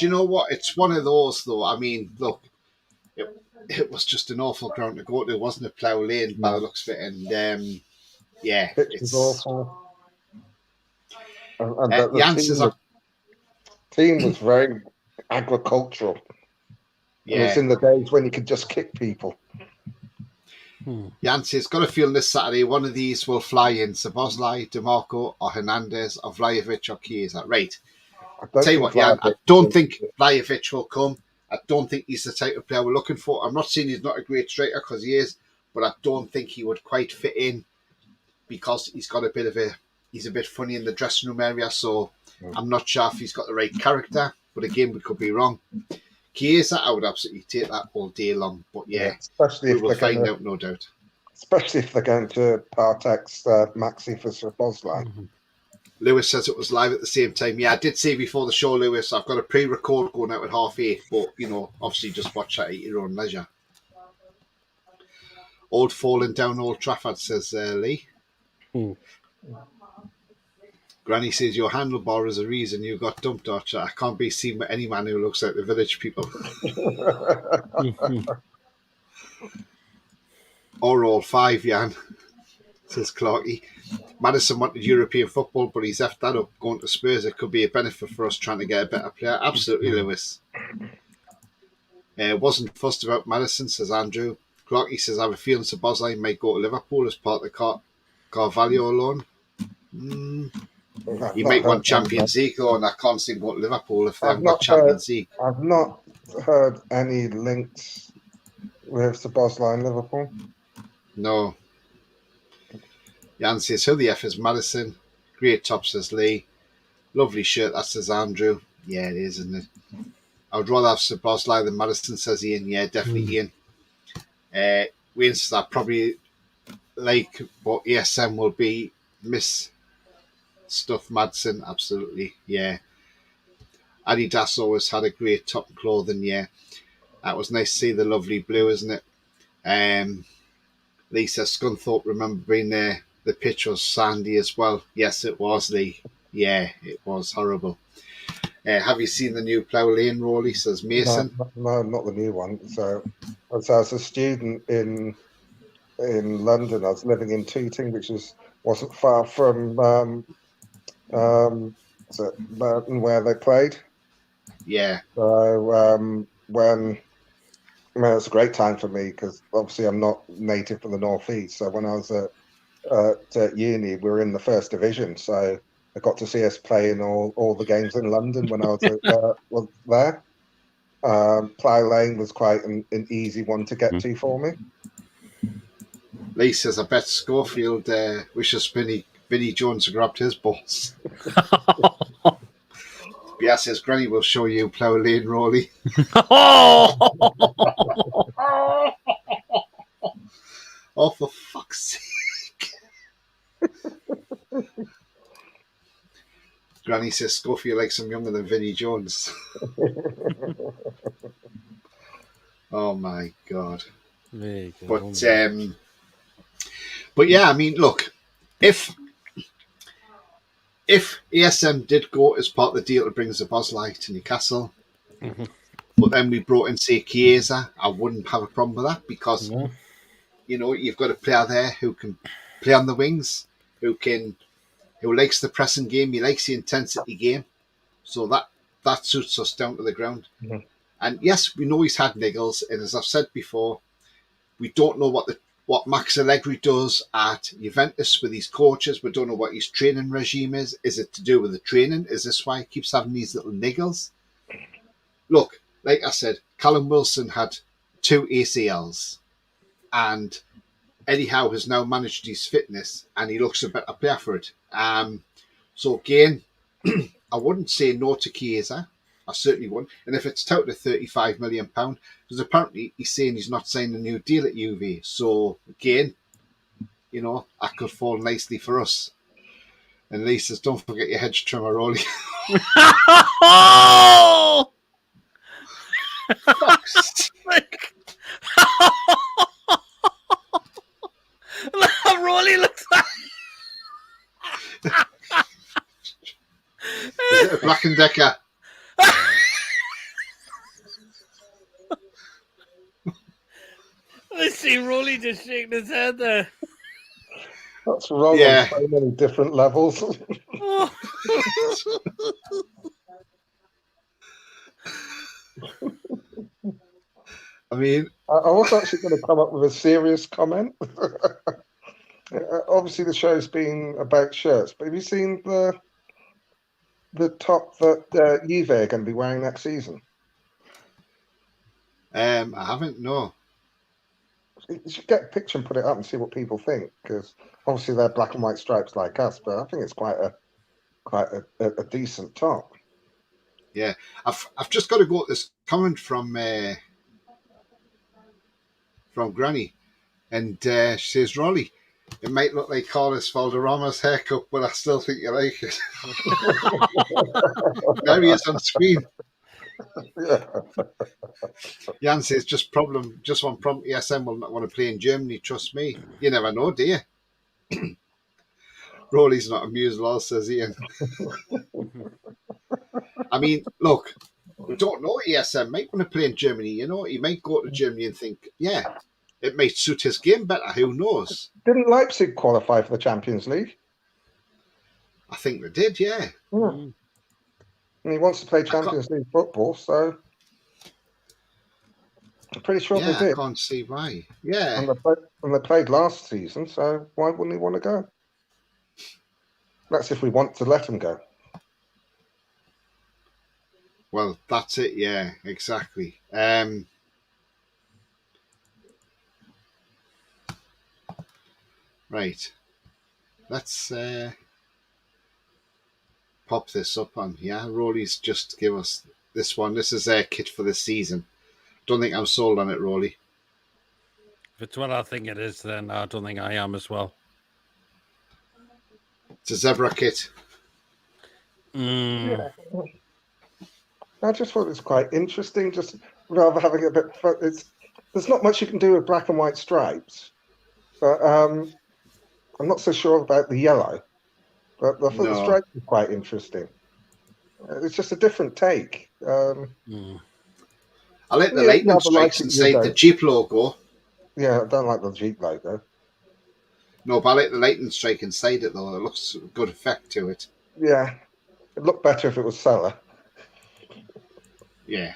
you know what? It's one of those though. I mean, look, it was just an awful ground to go to. It wasn't a Plough Lane by the looks of it, and it's awful. And the team was very agricultural. Yeah, it's in the days when you could just kick people. Yancey's got a feeling this Saturday one of these will fly in. Szoboszlai, DeMarco, or Hernandez, or Vlahovic, or Chiesa. Right. Tell you what, Jan, I don't think Vlahovic will come. I don't think he's the type of player we're looking for. I'm not saying he's not a great striker, because he is, but I don't think he would quite fit in, because he's a bit funny in the dressing room area. So I'm not sure if he's got the right character. But again, we could be wrong. Chiesa, I would absolutely take that all day long. But yeah, especially we will find out, no doubt. Especially if they're going to Partek's Maxi for Szoboszlai. Mm-hmm. Lewis says it was live at the same time. Yeah, I did say before the show, Lewis, I've got a pre-record going out at 8:30, but, obviously just watch that at your own leisure. Old falling down Old Trafford, says Lee. Granny says, your handlebar is a reason you got dumped, Archer. I can't be seen with any man who looks like the village people. Or all 5, Jan, says Clarky. Maddison wanted European football, but he's effed that up. Going to Spurs, it could be a benefit for us trying to get a better player. Absolutely, Lewis. Wasn't fussed about Maddison, says Andrew. Clarky says, I have a feeling Szoboszlai might go to Liverpool as part of the Carvalho loan. He might want Champions League, though, and I can't see him going to Liverpool if they haven't got Champions League. I've not heard any links with Szoboszlai in Liverpool. No. Jan says, who the F is Maddison? Great top, says Lee. Lovely shirt, that says Andrew. Yeah, it is, isn't it? I would rather have Szoboszlai than Maddison, says Ian. Yeah, definitely Ian. Wayne says I probably like, but ESM will be Miss Stuff Madsen. Absolutely, yeah. Adidas always had a great top and clothing, yeah. That was nice to see the lovely blue, isn't it? Lisa Scunthorpe, remember being there. The pitch was sandy as well. Yes, it was, Lee. Yeah, it was horrible. Have you seen the new Plough Lane, Roly, says Mason? No, not the new one. So as I was a student in London, I was living in Tooting, which wasn't far from Burton, where they played. Yeah. So it was a great time for me, because obviously I'm not native from the northeast. So when I was at uni, we were in the first division. So I got to see us playing all the games in London when I was there. Plough Lane was quite an easy one to get to for me. Lee says, I bet Schofield wishes Vinnie Jones grabbed his balls. Yeah, says Granny will show you Plough Lane, Roly. Oh, for fuck's sake. Granny says Schofield likes him younger than Vinnie Jones. Oh my God. But yeah, I mean, look, if ESM did go as part of the deal to bring Szoboszlai to Newcastle, but then we brought in, say, Chiesa, I wouldn't have a problem with that, because you've got a player there who can play on the wings, who likes the pressing game, he likes the intensity game, so that suits us down to the ground. And yes, we know he's had niggles, and as I've said before, we don't know what Max Allegri does at Juventus with his coaches. We don't know what his training regime is. Is it to do with the training? Is this why he keeps having these little niggles? Look, like I said, Callum Wilson had 2 ACLs, and Eddie Howe has now managed his fitness, and he looks a better player for it. So again, I wouldn't say no to Chiesa. I certainly wouldn't. And if it's touted at £35 million, because apparently he's saying he's not signing a new deal at Juve. So again, that could fall nicely for us. And Lee says, don't forget your hedge trimmer, Roly. Oh! Fuck's sake. Look how Roly looks like. Is it a Black & Decker? I see Roly just shaking his head there. That's wrong on so many different levels. I mean, I was actually going to come up with a serious comment. Obviously, the show's been about shirts, but have you seen the top that Juve are going to be wearing next season? I haven't, no. You should get a picture and put it up and see what people think, because obviously they're black and white stripes like us, but I think it's quite a decent top. Yeah, I've just got to go to this comment from Granny, and she says, Roly, it might look like Carlos Valderrama's haircut, but I still think you like it. There he is on screen. Yeah. Jan says, just one problem. ESM will not want to play in Germany. Trust me. You never know, do you? Roly's not amused, lol, says Ian. I mean, look, we don't know. ESM might want to play in Germany. You know, he might go to Germany and think, yeah, it might suit his game better. Who knows? Didn't Leipzig qualify for the Champions League? I think they did, yeah. And he wants to play Champions League football, so I'm pretty sure they did. I can't see why. Yeah. And they played last season, so why wouldn't he want to go? That's if we want to let him go. Well, that's it. Yeah, exactly. Right. Let's pop this up on here. Roly's just give us this one. This is their kit for this season. Don't think I'm sold on it, Roly. If it's what I think it is, then I don't think I am as well. It's a zebra kit. Yeah. I just thought it was quite interesting, just rather having a bit. There's not much you can do with black and white stripes, but I'm not so sure about the yellow. But I thought the stripes were quite interesting. It's just a different take. I like the lightning strikes inside the Jeep logo. Yeah, I don't like the Jeep logo. No, but I like the lightning strike inside it, though. It looks a good effect to it. Yeah, it'd look better if it was Seller. Yeah.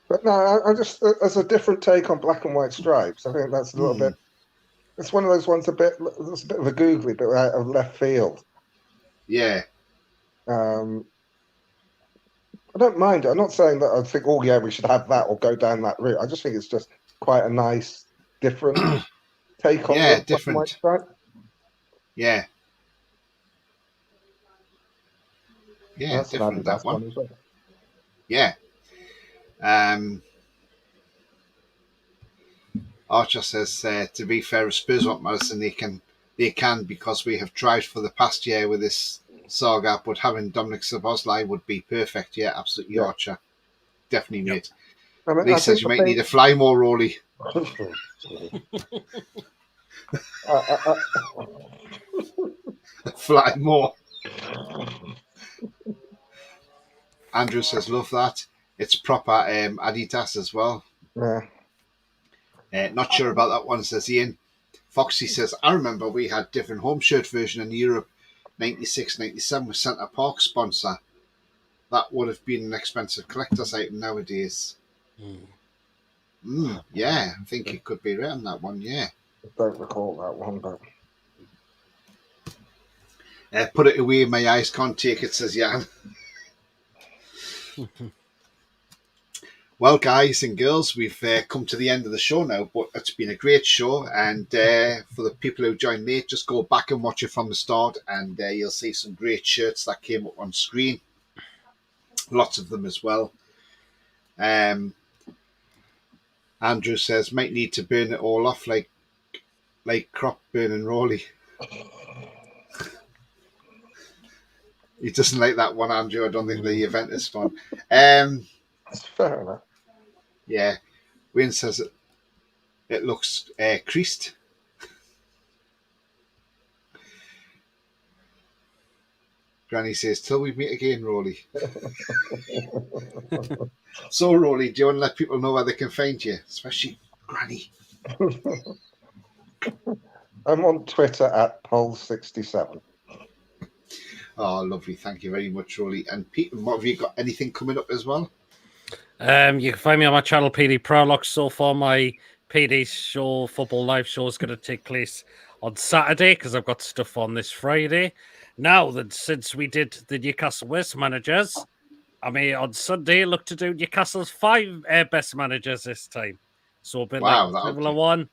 But no, I just, as a different take on black and white stripes, I think that's a little bit, it's one of those ones it's a bit of a googly, bit out of left field. Yeah. I don't mind it. I'm not saying that I think, oh yeah, we should have that or go down that route. I just think it's just quite a nice, different take on the black and white stripe. Yeah. Yeah, that's different that one. As well. Yeah. Archer says, to be fair, if Spurs want Madison, they can because we have tried for the past year with this saga, but having Dominic Szoboszlai would be perfect. Yeah, absolutely, yeah. Archer. Definitely, mate. Lee says you might need to fly more, Roly. Fly more. Andrew says, love that. It's proper Adidas as well. Yeah. Not sure about that one, says Ian. Foxy says, I remember we had different home shirt version in Europe, 96, 97 with Centre Park sponsor. That would have been an expensive collector's item nowadays. Yeah, I think it could be right on that one, yeah. I don't recall that one, but... put it away, my eyes can't take it, says Jan. Well, guys and girls, we've come to the end of the show now, but it's been a great show. And for the people who joined late, just go back and watch it from the start, and you'll see some great shirts that came up on screen. Lots of them as well. Andrew says, might need to burn it all off like crop burning Roly. He doesn't like that one, Andrew. I don't think the event is fun. That's fair enough. Yeah. Wayne says it looks creased. Granny says, till we meet again, Roly. So, Roly, do you want to let people know where they can find you? Especially Granny. I'm on Twitter at Pol67. Oh, lovely. Thank you very much, Roly. And Pete, what have you got? Anything coming up as well? You can find me on my channel, PD Prologue. So far, my PD show, football live show, is going to take place on Saturday because I've got stuff on this Friday. Now that since we did the Newcastle West managers, I mean, on Sunday, look to do Newcastle's 5 best managers this time. So a bit Wow, like a similar one.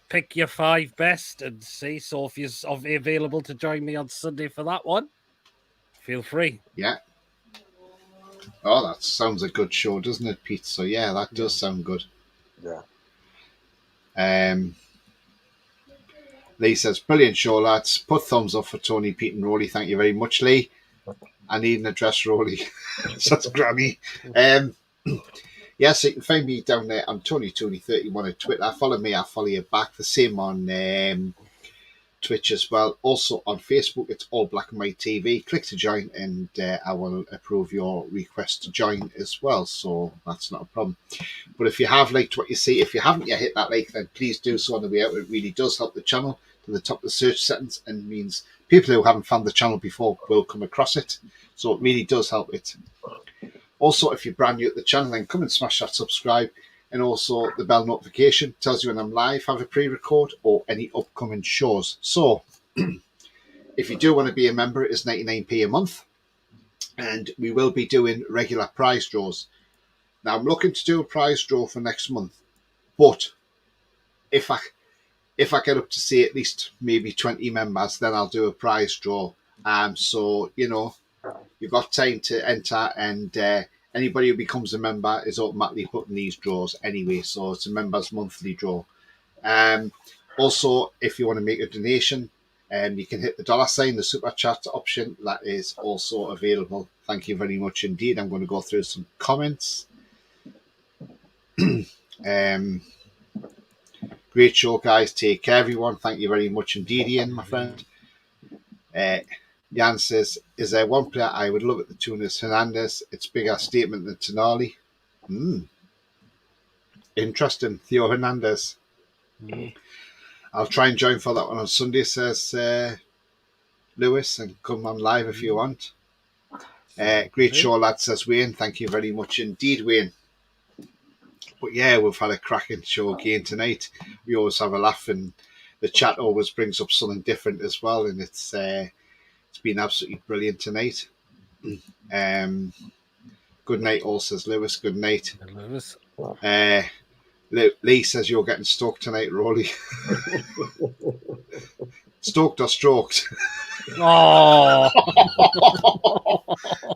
Pick your 5 best and see. So if you're available to join me on Sunday for that one, feel free. Yeah. Oh, that sounds a good show, doesn't it, Pete? So yeah, that does sound good. Yeah. Lee says, brilliant show, lads. Put thumbs up for Tony, Pete, and Roly. Thank you very much, Lee. I need an address, Roly. That's Granny. So you can find me down there on TonyTony31 on Twitter. Follow me, I'll follow you back. The same on Twitch as well. Also on Facebook, it's All Black and White TV. Click to join and I will approve your request to join as well. So that's not a problem. But if you have liked what you see, if you haven't yet hit that like, then please do so on the way out. It really does help the channel to the top of the search settings and means people who haven't found the channel before will come across it. So it really does help it. Also, if you're brand new at the channel, then come and smash that subscribe. And also the bell notification tells you when I'm live, have a pre-record or any upcoming shows. So if you do want to be a member, it is 99p a month. And we will be doing regular prize draws. Now, I'm looking to do a prize draw for next month. But if I get up to say at least maybe 20 members, then I'll do a prize draw. So, you know, you've got time to enter, and anybody who becomes a member is automatically put in these draws anyway. So it's a members monthly draw. Also, if you want to make a donation, you can hit the $sign, the super chat option. That is also available. Thank you very much indeed. I'm going to go through some comments. Great show, guys. Take care, everyone. Thank you very much indeed, Ian, my friend. Jan says, is there one player I would love at the tune is Hernandez? It's bigger statement than Tonali. Interesting. Theo Hernandez. I'll try and join for that one on Sunday, says Lewis, and come on live if you want. Great show, lad, says Wayne. Thank you very much indeed, Wayne. But yeah, we've had a cracking show again tonight. We always have a laugh, and the chat always brings up something different as well, and it's been absolutely brilliant tonight. Good night, all, says Lewis. Good night. Lewis. Lee says you're getting stoked tonight, Roly. Stoked or stroked? Oh.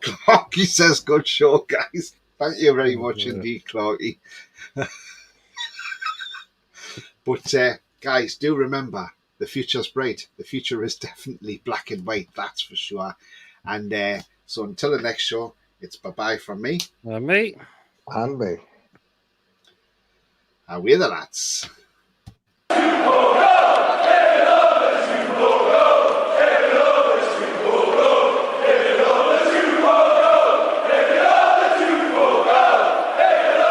Clarky says good show, guys. Thank you very much indeed, Clarky. But guys, do remember, the future's bright. The future is definitely black and white, that's for sure. And so until the next show, it's bye-bye from me. And me. And me. And we're the lads.